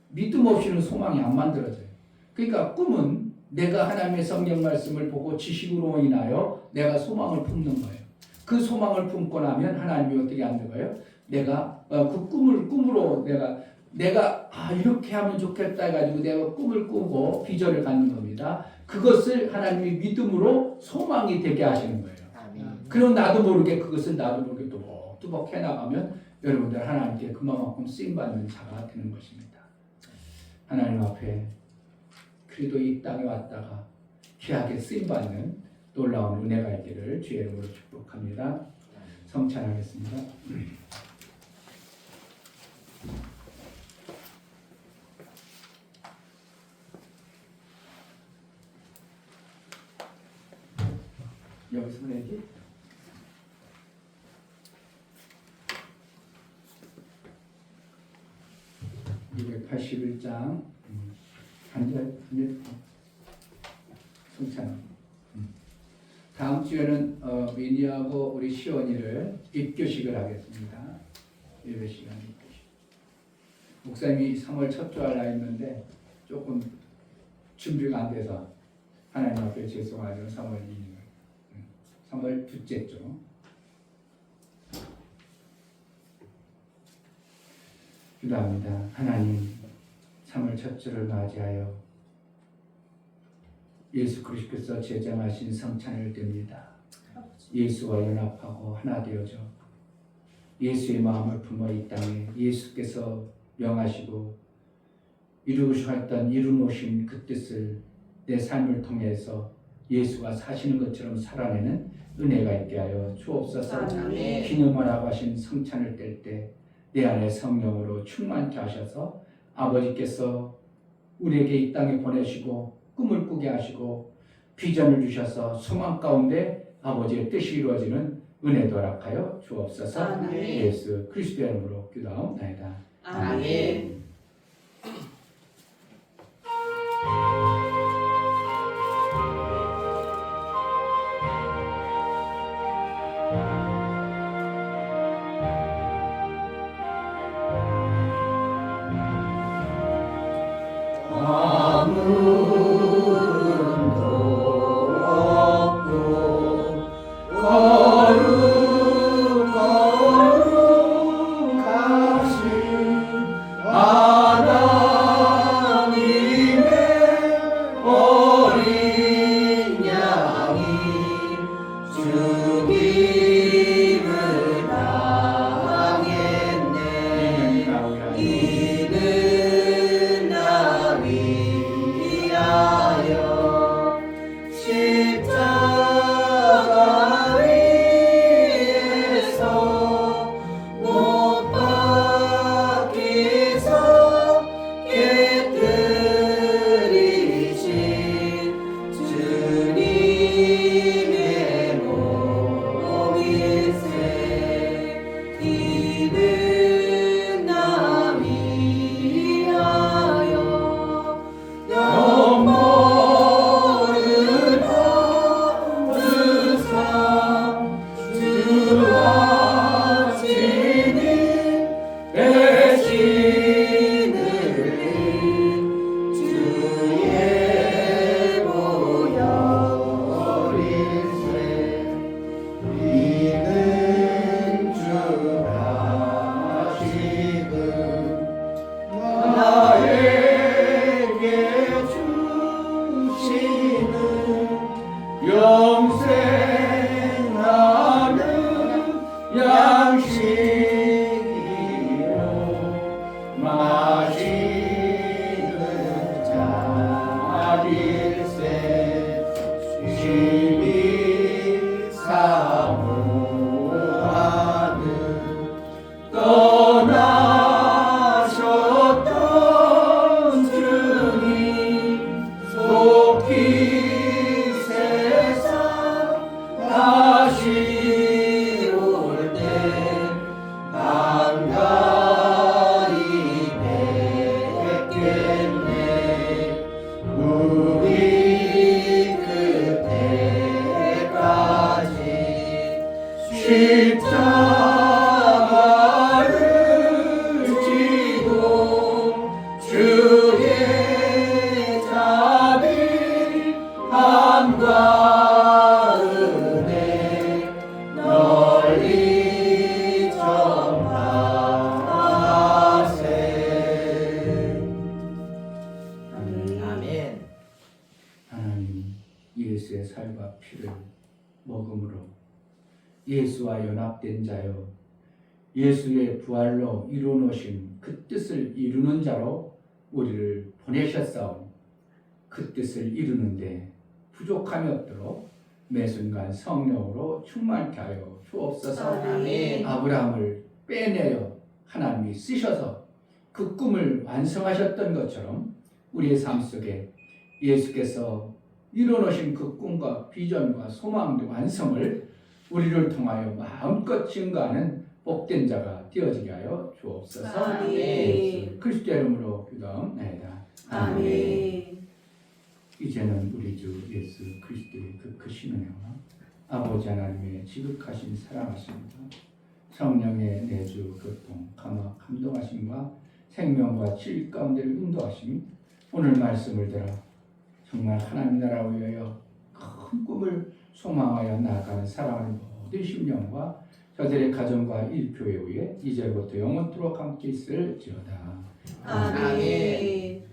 [SPEAKER 1] 믿음 없이는 소망이 안 만들어져요. 그러니까 꿈은 내가 하나님의 성경 말씀을 보고 지식으로 인하여 내가 소망을 품는 거예요. 그 소망을 품고 나면 하나님이 어떻게 하는 거예요? 내가 그 꿈을 꿈으로 내가 이렇게 하면 좋겠다 해가지고 내가 꿈을 꾸고 비전을 갖는 겁니다. 그것을 하나님이 믿음으로 소망이 되게 하시는 거예요.
[SPEAKER 5] 아멘.
[SPEAKER 1] 그럼 나도 모르게 그것을 나도 모르게 뚜벅 해나가면 여러분들 하나님께 그만큼 쓰임받는 자가 되는 것입니다. 하나님 앞에 그래도 이 땅에 왔다가 귀하게 쓰임받는 놀라운 은혜가 있기를 주의 이름으로 축복합니다. 성찬하겠습니다. 여기서 내기 281장 한절 성찬. 다음 주에는 미니하고 우리 시원이를 입교식을 하겠습니다. 예배 시간 입교식. 목사님이 3월 첫 주 하려 했는데 조금 준비가 안 돼서 하나님 앞에 죄송하죠. 3월 2일, 3월 둘째 주. 기도합니다. 하나님, 3월 첫 주를 맞이하여 예수 그리스도께서 제정하신 성찬을 듭니다. 예수와 연합하고 하나 되어져 예수의 마음을 품어 이 땅에 예수께서 명하시고 이루셨던 이루노신 그 뜻을 내 삶을 통해서 예수가 사시는 것처럼 살아내는 은혜가 있게 하여 주옵소서.
[SPEAKER 4] 아멘.
[SPEAKER 1] 기념하라고 하신 성찬을 뗄 때 내 안에 성령으로 충만케 하셔서 아버지께서 우리에게 이 땅에 보내시고 꿈을 꾸게 하시고 비전을 주셔서 소망 가운데 아버지의 뜻이 이루어지는 은혜도 허락하여 주옵소서.
[SPEAKER 4] 아멘.
[SPEAKER 1] 예수 그리스도의 이름으로 기도하옵나이다.
[SPEAKER 4] 아멘.
[SPEAKER 3] 주님의 몸이
[SPEAKER 1] 다시 올 때 반가이 뵙겠네. 우리 그때까지 십자가를 지고 주의 자비 함과 은혜 널리 전하세.
[SPEAKER 3] 아멘.
[SPEAKER 1] 하나님, 예수의 살과 피를 먹음으로 예수와 연합된 자요 예수의 부활로 이루어놓으신 그 뜻을 이루는 자로 우리를 보내셨사오니 그 뜻을 이루는데 부족함이 없도록 매 순간 성령으로 충만케 하여 주옵소서.
[SPEAKER 3] 아멘.
[SPEAKER 1] 아브라함을 빼내어 하나님이 쓰셔서 그 꿈을 완성하셨던 것처럼 우리의 삶 속에 예수께서 이루어놓으신 그 꿈과 비전과 소망의 완성을 우리를 통하여 마음껏 증거하는 복된 자가 되어지게 하여 주옵소서.
[SPEAKER 3] 아멘.
[SPEAKER 1] 예수 그리스도 이름으로 기도합니다.
[SPEAKER 3] 아멘.
[SPEAKER 1] 이제는 우리 주 예수 그리스도의 그 크신 은혜와 아버지 하나님의 지극하신 사랑하심과 성령의 내주 교통 감화 감동하심과 생명과 진리 가운데를 인도하심이 오늘 말씀을 들어 정말 하나님 나라를 위하여 큰 꿈을 소망하여 나아가는 사랑하는 모든 심령과 저들의 가정과 일교회 위에 이제부터 영원토록 함께 있을지어다.
[SPEAKER 3] 아멘.